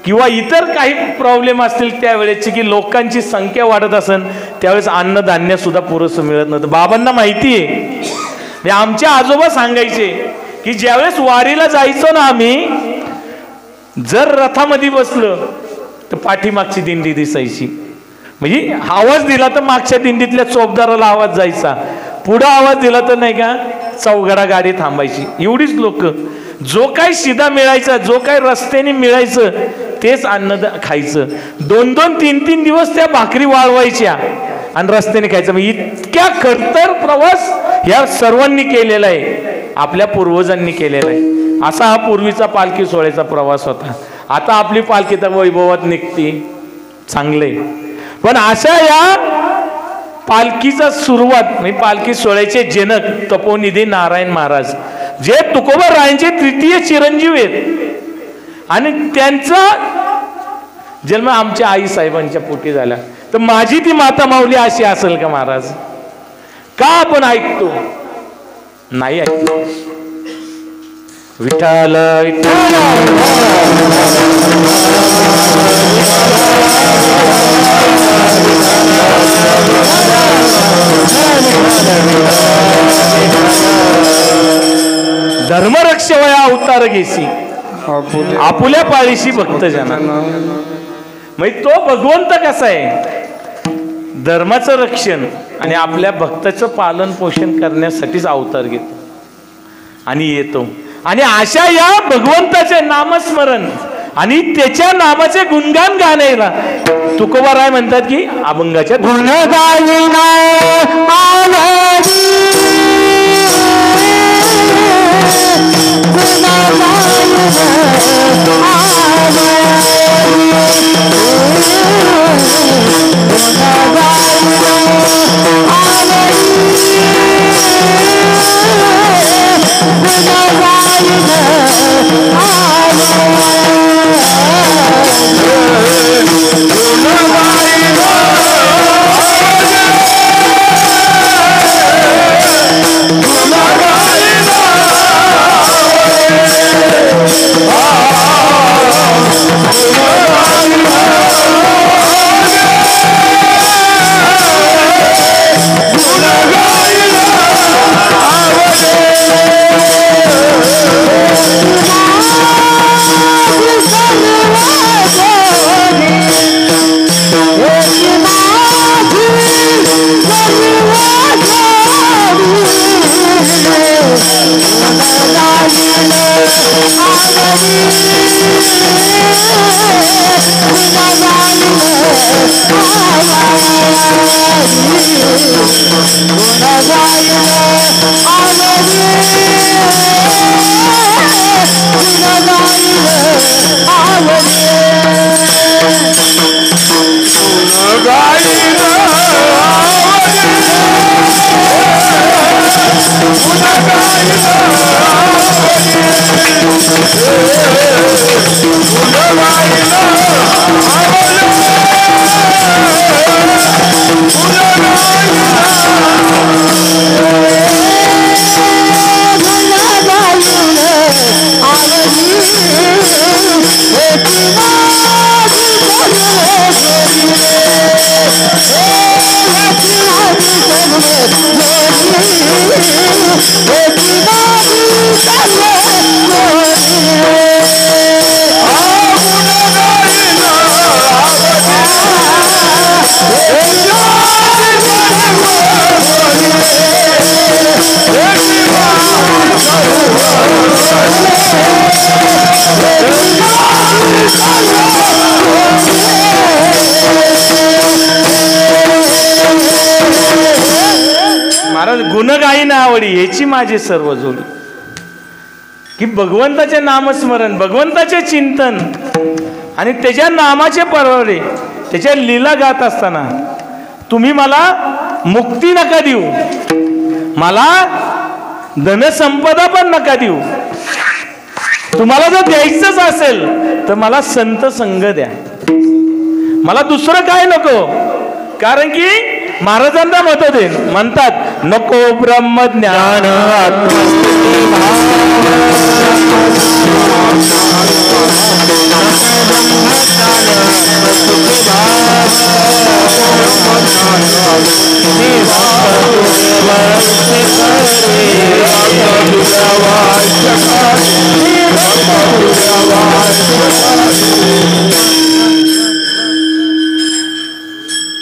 किंवा इतर काही प्रॉब्लेम असतील त्यावेळेची की लोकांची संख्या वाढत असेल, त्यावेळेस अन्नधान्य सुद्धा पुरेसं मिळत नव्हतं. बाबांना माहिती आहे, आमचे आजोबा सांगायचे की ज्यावेळेस वारीला जायचो ना आम्ही, जर रथामध्ये बसलं तर पाठीमागची दिंडी दिसायची. म्हणजे आवाज दिला तर मागच्या दिंडीतल्या चोपदाराला आवाज जायचा, पुढं आवाज दिला तर नाही का चौघडा गाडी थांबायची. एवढीच लोक, जो काही शिदा मिळायचा, जो काही रस्त्याने मिळायचं तेच अन्न खायचं. 2-2, 3-3 दिवस त्या भाकरी वाळवायच्या आणि रस्त्याने खायचं. इतक्या खडतर प्रवास या सर्वांनी केलेला आहे, आपल्या पूर्वजांनी केलेला आहे. असा हा पूर्वीचा पालखी सोहळ्याचा प्रवास होता. आता आपली पालखी तर वैभवात निघते, चांगले. पण अशा या पालखीचा सुरुवात म्हणजे पालखी सोहळ्याचे जनक तपोनिधी नारायण महाराज, जे तुकोबारायांचे तृतीय चिरंजीव आहेत आणि त्यांचा जन्म आमच्या आई साहेबांच्या पोटी झाला. तर माझी ती माता माऊली अशी असेल का महाराज? का आपण ऐकतो? नाही ऐकतो. विठ्ठल विठ्ठल धर्मरक्षवया अवतार घेसी आपुल्या पाळीशी भक्त जना. म्हणजे तो भगवंत कसा आहे? धर्माचं रक्षण आणि आपल्या भक्ताचं पालन पोषण करण्यासाठीच अवतार घेतो आणि येतो. आणि अशा या भगवंताचे नामस्मरण आणि त्याच्या नामाचे गुणगान गाण्याला तुकोबाराय म्हणतात की अभंगाच्या गुणगायिना गुणगायीना आवडी याची माझी सर्व जोडी. की भगवंताचे नामस्मरण, भगवंताचे चिंतन आणि त्याच्या नामाचे परवडे, त्याच्या लीला गात असताना तुम्ही मला मुक्ती नका देऊ, मला धनसंपदा पण नका देऊ. तुम्हाला जर द्यायचंच असेल तर मला संत संग द्या, मला दुसरं काय नको. कारण की महाराजांना मत देन म्हणतात नको ब्रह्मज्ञान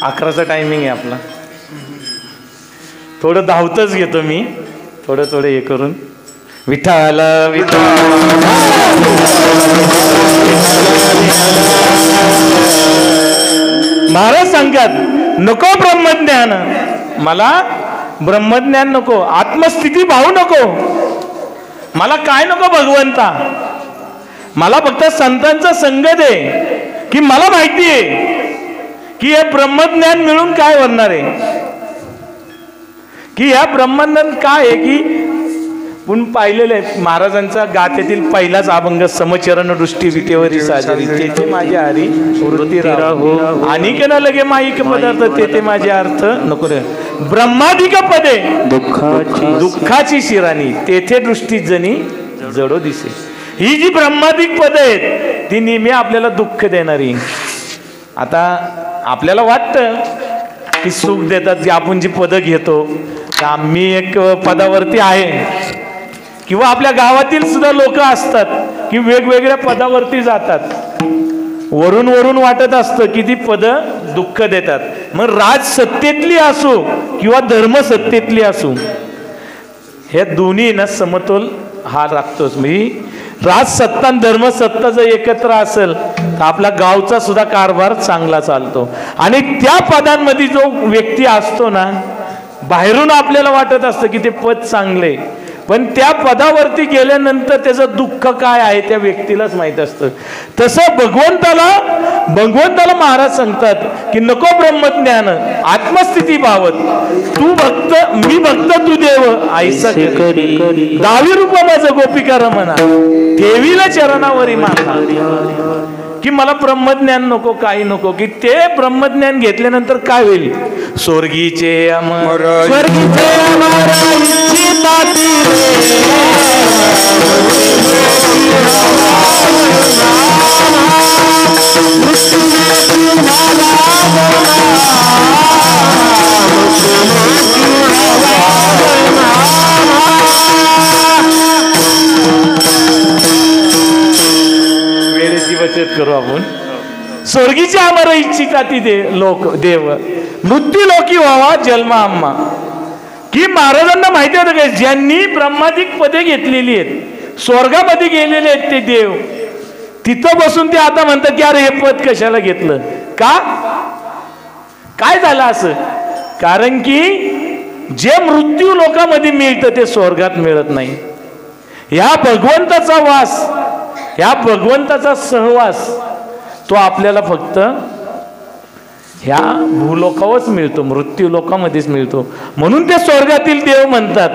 अकराचा टायमिंग आहे आपला. थोडं धावतच घेतो मी, थोडं हे करून. विठ्ठल विठ्ठल महाराज सांगतात नको ब्रह्मज्ञान, मला ब्रह्मज्ञान नको, आत्मस्थिती भाऊ नको, मला काय नको भगवंता, मला फक्त संतांचा संग दे, की मला माहिती आहे की हे ब्रह्मज्ञान मिळून काय होणार आहे, की ह्या ब्रह्मज्ञान काय आहे. की पण पाहिलेलं आहे महाराजांचा गाथेतील पहिलाच अभंग, समचरण दृष्टी विटेवरी साजरी, तेथे माझे हरी वृत्ती राहो, अनिक न लगे माईक पदार्थ, तेथे माझे अर्थ नको रे. ब्रह्मादिक पदे दुःखाची शिराणी, तेथे दृष्टी जनी जडो दिसे. ही जी ब्रह्मादिक पद आहेत ती नेहमी आपल्याला दुःख देणारी. आता आपल्याला वाटतं की सुख देतात, जी आपण जी पदं घेतो, मी एक पदावरती आहे, किंवा आपल्या गावातील सुद्धा लोक असतात की वेगवेगळ्या पदावरती जातात, वरून वरून वाटत असतं की ती पदं दुःख देतात. मग राज सत्तेतली असो किंवा धर्म सत्तेतली असो, हे दोन्ही ना समतोल हा राखतोच. म्हणजे राजसत्ता आणि धर्मसत्ता जर एकत्र असेल तर आपला गावचा सुद्धा कारभार चांगला चालतो. आणि त्या पदांमध्ये जो व्यक्ती असतो ना, बाहेरून आपल्याला वाटत असतं की ते पद चांगले, पण त्या पदावरती गेल्यानंतर त्याचं दुःख काय आहे त्या व्यक्तीलाच माहीत असतं. तसं भगवंताला महाराज सांगतात की नको ब्रह्मज्ञान आत्मस्थिती भावत, तू भक्त मी भक्त तू देव ऐसा करी, दावी रूप माझं गोपिका रमणा, ठेवीला चरणावरी माथा. की मला ब्रह्मज्ञान नको, काही नको, की ते ब्रह्मज्ञान घेतल्यानंतर काय होईल. स्वर्गीचे अमर स्वर्गीचे अमर वेळेची बचत करू आपण. स्वर्गीचे अमर इच्छिता ती लोक देव, मृत्यू लोकी व्हावा जन्म आम्हा. की महाराजांना माहिती होतं का, ज्यांनी ब्रह्मादिक पदे घेतलेली आहेत, स्वर्गामध्ये गेलेले आहेत ते देव, तिथं बसून ते आता म्हणतात की अरे हे पद कशाला घेतलं, का काय झालं असं. कारण की जे मृत्यू लोकांमध्ये मिळतं ते स्वर्गात मिळत नाही. ह्या भगवंताचा वास, ह्या भगवंताचा सहवास तो आपल्याला फक्त ह्या भूलोकावरच मिळतो, मृत्यू लोकांमध्येच मिळतो. म्हणून ते स्वर्गातील देव म्हणतात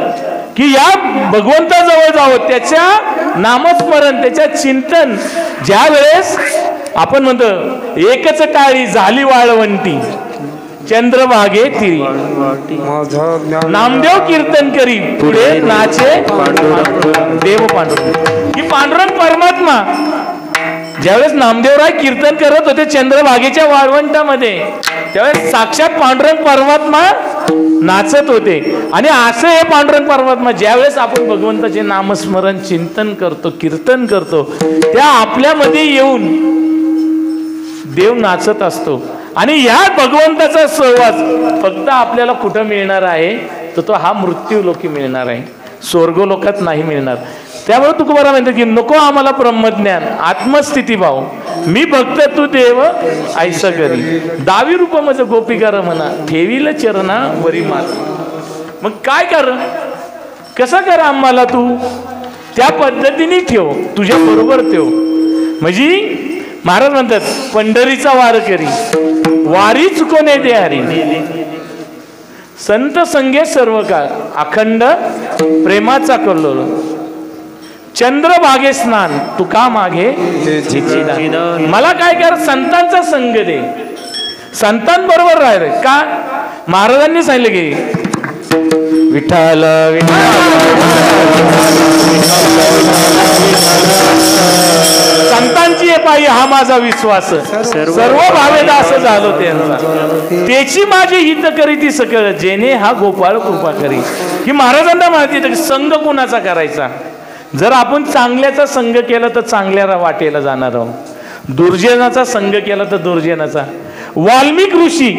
की या भगवंताजवळ जावं, त्याच्या नामस्मरण, त्याच्या चिंतन. ज्या वेळेस आपण म्हणतो एकच टाळी झाली वाळवंटी, चंद्रभागे तिरी, नामदेव कीर्तन करी पुढे नाचे देव पांडुरंग. ही पांडुरंग परमात्मा ज्यावेळेस नामदेवराय कीर्तन करत होते चंद्रभागेच्या वाळवंटामध्ये, त्यावेळेस साक्षात पांडुरंग परमात्मा नाचत होते. आणि असं हे पांडुरंग परमात्मा ज्यावेळेस आपण भगवंताचे नामस्मरण चिंतन करतो, कीर्तन करतो, त्या आपल्यामध्ये येऊन देव नाचत असतो. आणि ह्या भगवंताचा सहवास फक्त आपल्याला कुठं मिळणार आहे, तर तो हा मृत्यू लोकी मिळणार आहे, स्वर्गलोकात नाही मिळणार. त्यामुळे तुकोबाराम म्हणतो की नको आम्हाला ब्रह्मज्ञान आत्मस्थिती भाव, मी भक्त तू देव ऐसा करी, दावी रूप माझं गोपिका रमणा, ठेवील चरणा वरी माता. मग काय कर, कसं कर आम्हाला तू त्या पद्धतीने ठेव, तुझ्या बरोबर ठेव. म्हणजे महाराज म्हणतात पंढरीचा वार करी, वारी चुकवणे दे हरी, संत संगे सर्व काळ, अखंड प्रेमाचा कल्लोळ, चंद्रभागे स्नान तुका मागे. मला काय कर, संतांचा संग दे, संतांबरोबर राहिले. का महाराजांनी सांगितलं की विठ्ठल संतांची पायी हा माझा विश्वास, सर्व भावेदास झालो त्यांचा, त्याची माझी हित करी ती सकळ, जेने हा गोपाळ कृपा करी. की महाराजांना माहिती आहे की संघ कुणाचा करायचा. जर आपण चांगल्याचा संघ केला तर चांगल्या वाटेला जाणार आहोत, दुर्जनाचा संघ केला तर दुर्जनाचा. वाल्मिक ऋषी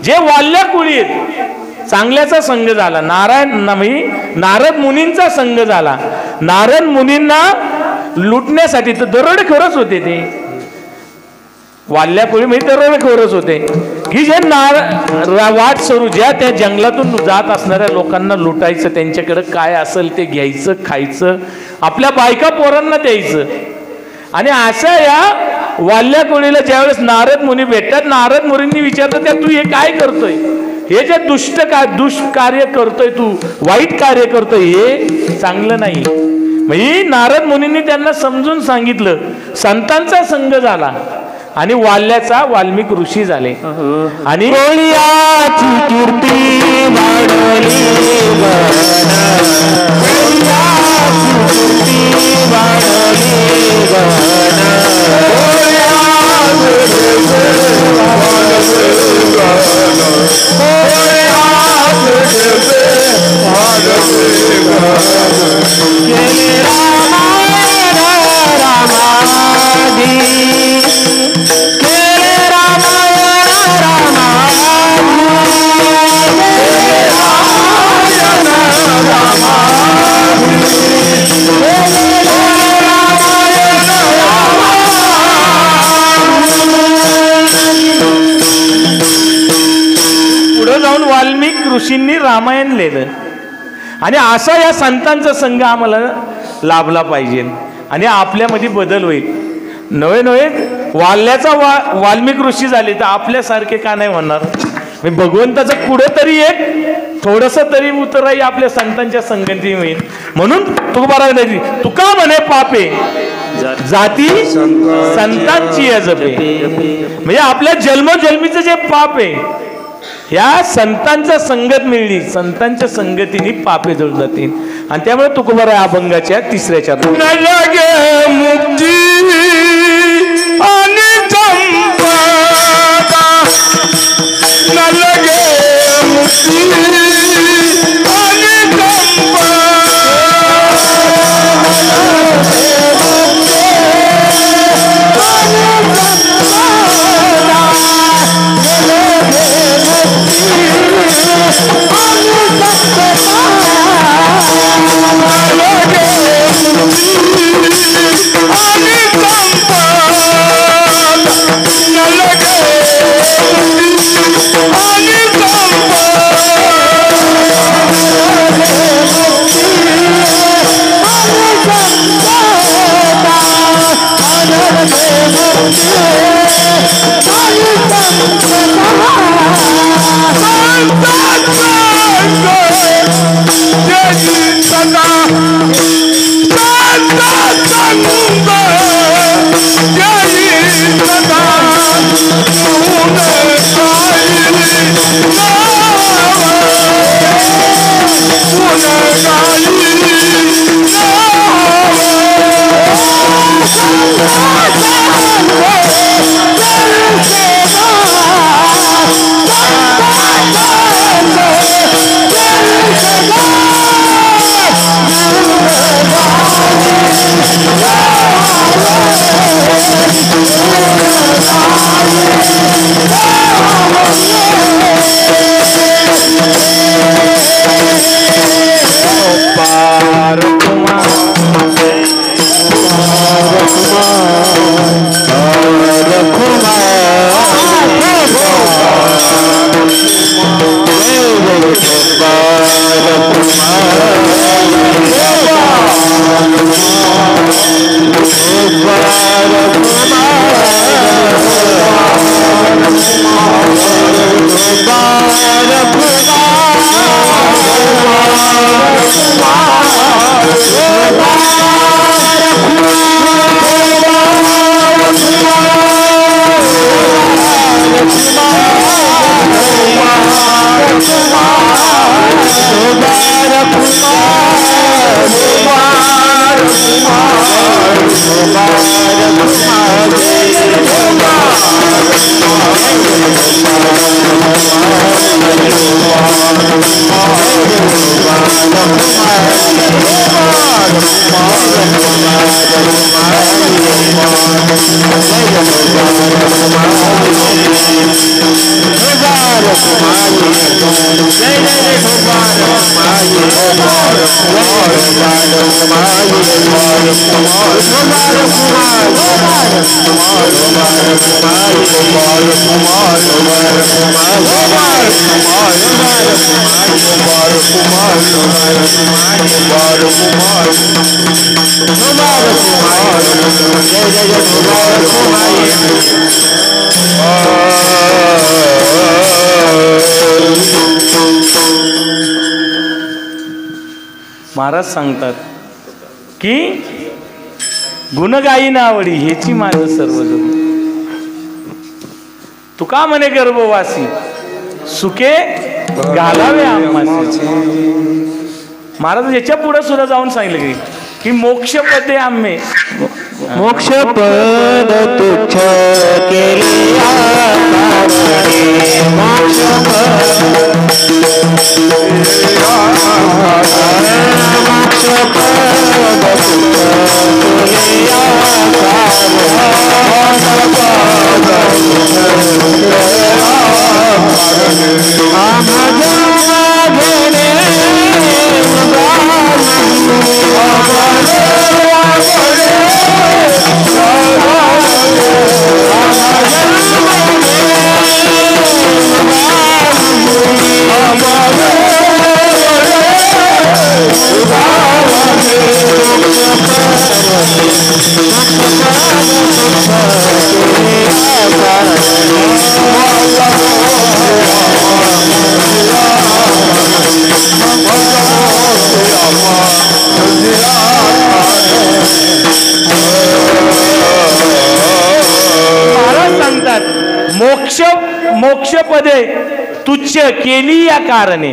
जे वाल्या कुळी आहेत, चांगल्याचा संघ झाला. नारद मुनींचा संघ झाला. नारद मुनींना लुटण्यासाठी तर दरोडेखोरच होते ते, वाल्या कोळी म्हणजे दरोडेखोरच होते की जे वाट सरू ज्या त्या जंगलातून जात असणाऱ्या लोकांना लुटायचं, त्यांच्याकडे काय असेल ते घ्यायचं, खायचं, आपल्या बायका पोरांना द्यायचं. आणि अशा या वाल्या कोळीला ज्यावेळेस नारद मुनी भेटतात, नारद मुनींनी विचारतात त्या तू हे काय करतोय, हे जे दुष्कार्य करतोय, तू वाईट कार्य करतोय, हे चांगलं नाही. म्हणजे नारद मुनींनी त्यांना समजून सांगितलं. संतांचा संग झाला आणि वाल्याचा वाल्मिक ऋषी झाले. आणि कोळियाची कीर्ती वाढली वाल्मिक ऋषींनी रामायण लिहिलं. आणि असा या संतांचा संघ आम्हाला लाभला पाहिजे आणि आपल्यामध्ये बदल होईल. नवे नवे वाल्याचा वाल्मिक ऋषी झाले तर आपल्यासारखे का नाही होणार. भगवंताचं कुठं तरी एक थोडस तरी उतराई आपल्या संतांच्या संगती होईल. म्हणून तुका म्हणे पापे जाती संतांची जपे. म्हणजे आपल्या जन्मजन्मीचं जे पाप आहे या संतांच्या संगत मिळली, संतांच्या संगतीने पापे जळून जातील. आणि त्यामुळे तुकोबाराय अभंगाच्या तिसऱ्या चरणात न लगे मुक्ती आणि संपदा, न लगे मुक्ती आणि संपदा, आणि महाराज सांगतात की गुणगायी नावडी हेची माझं सर्व जग. तुका म्हणे गर्भवासी सुके घालावे आम्हासी. महाराज याच्या पुढे सुद्धा जाऊन सांगितलं की मोक्ष पदे आम्हे मोक्ष पद तुच्छ केले मोक्ष मोक्ष पदे तुच्छ केली या कारणे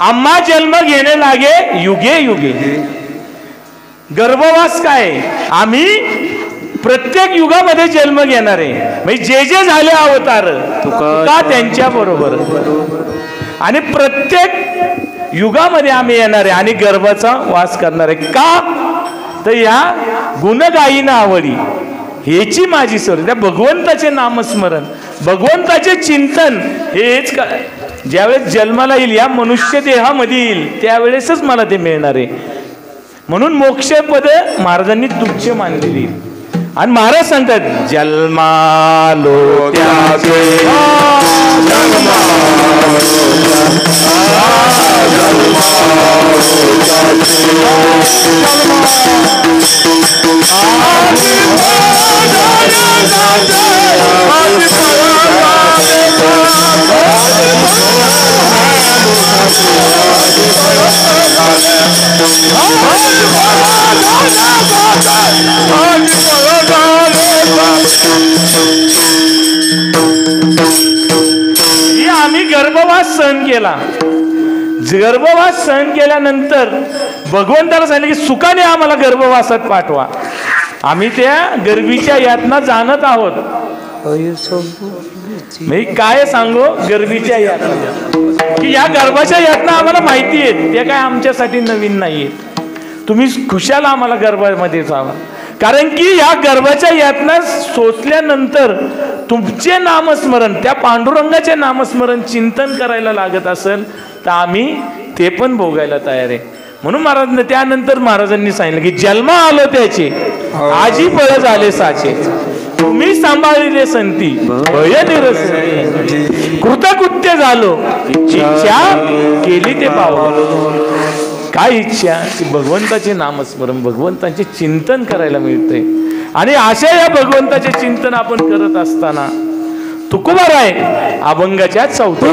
आम्हा जन्म घेणे लागे युगे युगे. गर्भवास काय आम्ही प्रत्येक युगामध्ये जन्म घेणार आहे. म्हणजे जे जे झाले अवतार तुका त्यांच्या बरोबर आणि प्रत्येक युगामध्ये आम्ही येणार आहे आणि गर्भाचा वास करणार आहे. का तर या गुणगायीना आवडी हेची माझी सवय. त्या भगवंताचे नामस्मरण भगवंताचे चिंतन हेच का ज्यावेळेस जन्माला येईल या मनुष्य देहामध्ये येईल त्यावेळेसच मला ते मिळणार आहे. म्हणून मोक्षपद महाराजांनी तुच्छ मानलेली. आणि महाराज सांगतात जन्मालो त्याचे आम्ही गर्भवास सहन केला. गर्भवास सहन केल्यानंतर भगवंताला सांगितलं की सुखाने आम्हाला गर्भवासात पाठवा. आम्ही त्या गर्भीच्या यातना जाणत आहोत. मी काय सांगू गर्भीच्या यातना की या गर्भाच्या यातना आम्हाला माहिती आहेत त्या काय आमच्यासाठी नवीन नाहीये. तुम्ही खुशाल आम्हाला गर्भामध्ये जावा. कारण की या गर्भाच्या यातना सोचल्यानंतर तुमचे नामस्मरण त्या पांडुरंगाचे नामस्मरण चिंतन करायला लागत असेल तर आम्ही ते पण भोगायला तयार आहे. म्हणून महाराज त्यानंतर महाराजांनी सांगितलं की जन्म आलो त्याचे आजी फळ झाले साचे तुम्ही सांभाळले संती भय निरस कृतकृत्य झालो इच्छा केली ते पाव. काय इच्छा की भगवंताचे नामस्मरण भगवंताचे चिंतन करायला मिळते. आणि अशा या भगवंताचे चिंतन आपण करत असताना तुकोबार आहे अभंगाच्या चौथ्या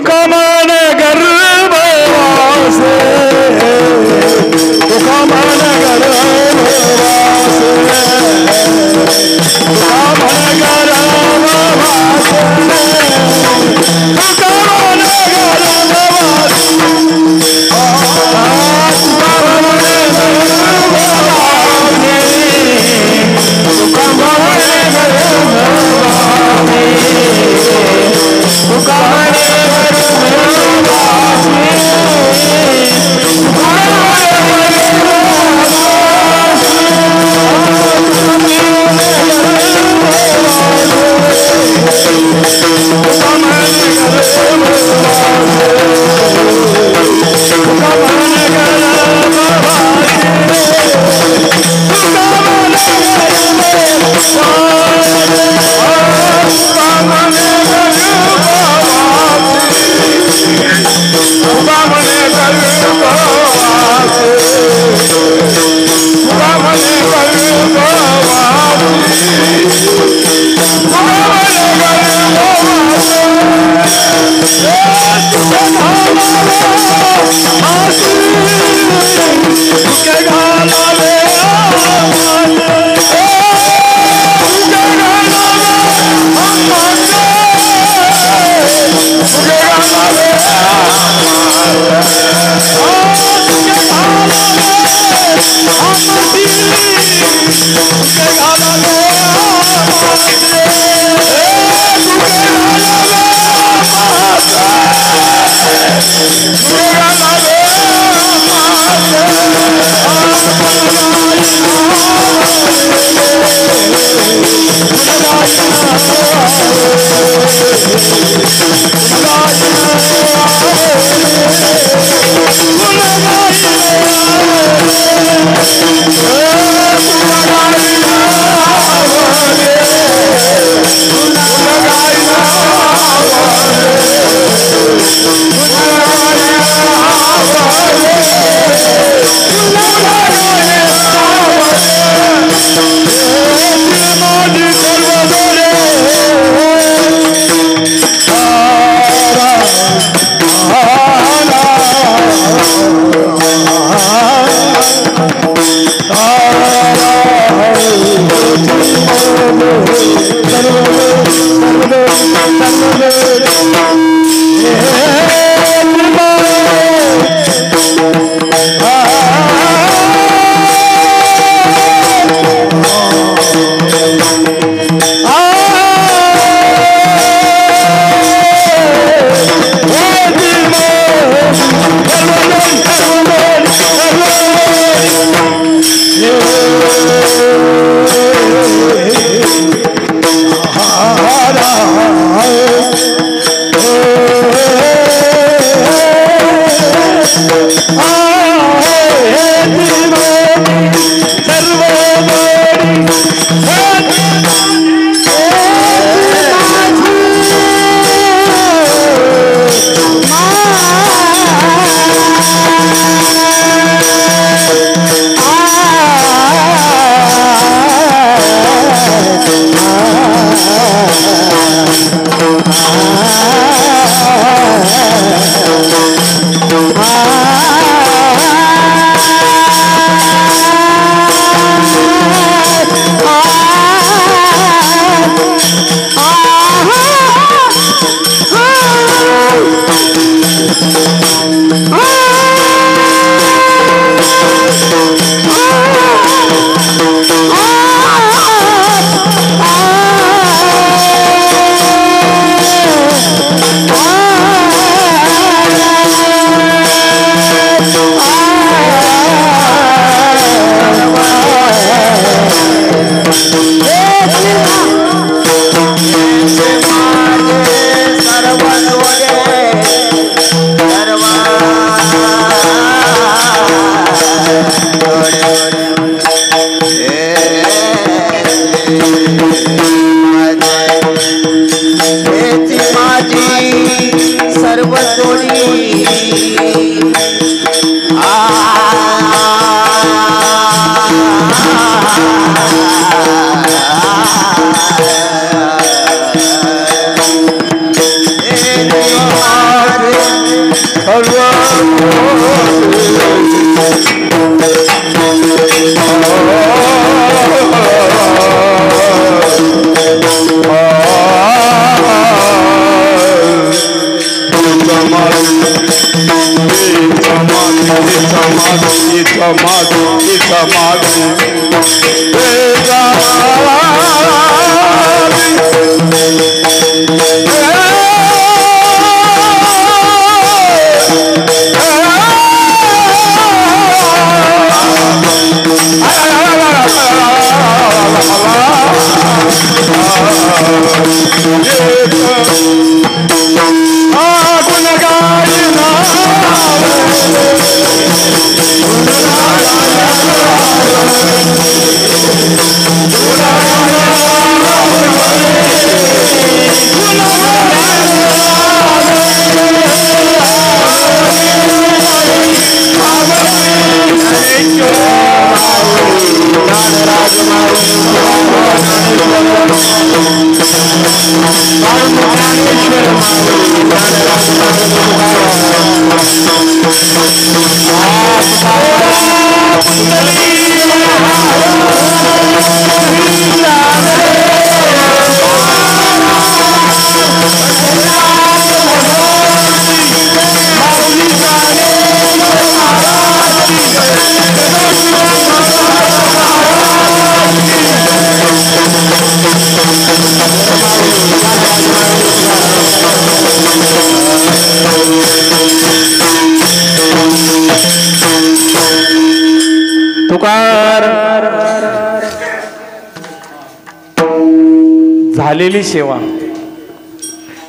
झालेली सेवा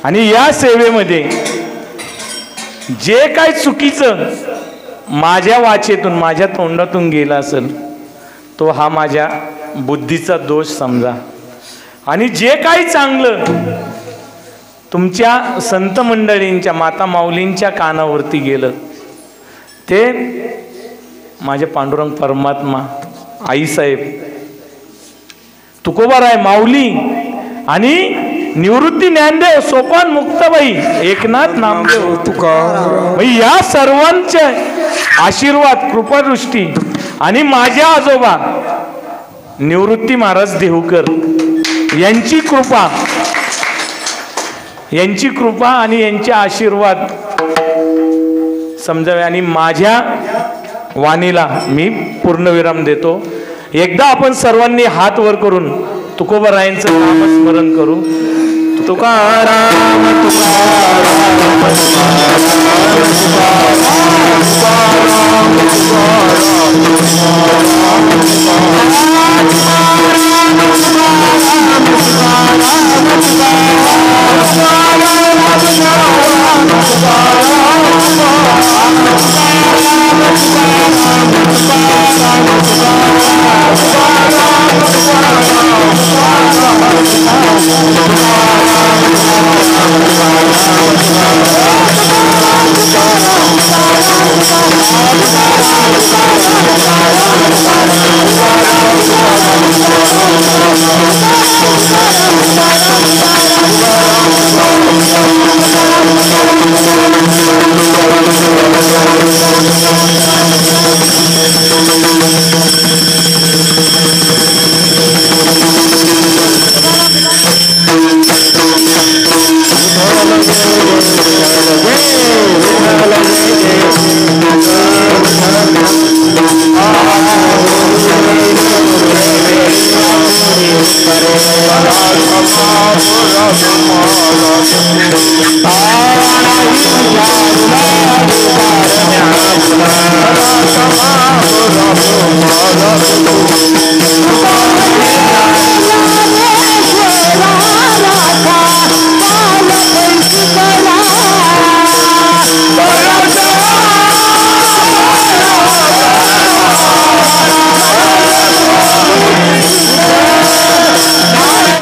आणि या सेवेमध्ये जे काय चुकीचं माझ्या वाचेतून माझ्या तोंडातून गेला असेल तो हा माझ्या बुद्धीचा दोष समजा आणि जे काही चांगलं तुमच्या संत मंडळींच्या माता माऊलींच्या कानावरती गेलं ते माझे पांडुरंग परमात्मा आईसाहेब तुकोबाराय माऊली आणि निवृत्ती ज्ञानदेव सोपान मुक्ताबाई एकनाथ नामदेव तुकाराम या सर्वांचे आशीर्वाद कृपादृष्टी आणि माझ्या आजोबा निवृत्ती महाराज देहूकर यांची कृपा यांची कृपा आणि यांचे आशीर्वाद समजावे आणि माझ्या वाणीला मी पूर्णविराम देतो. एकदा आपण सर्वांनी हात वर करून तुकोबारायांचं नामस्मरण करू. तुकाराम तुकाराम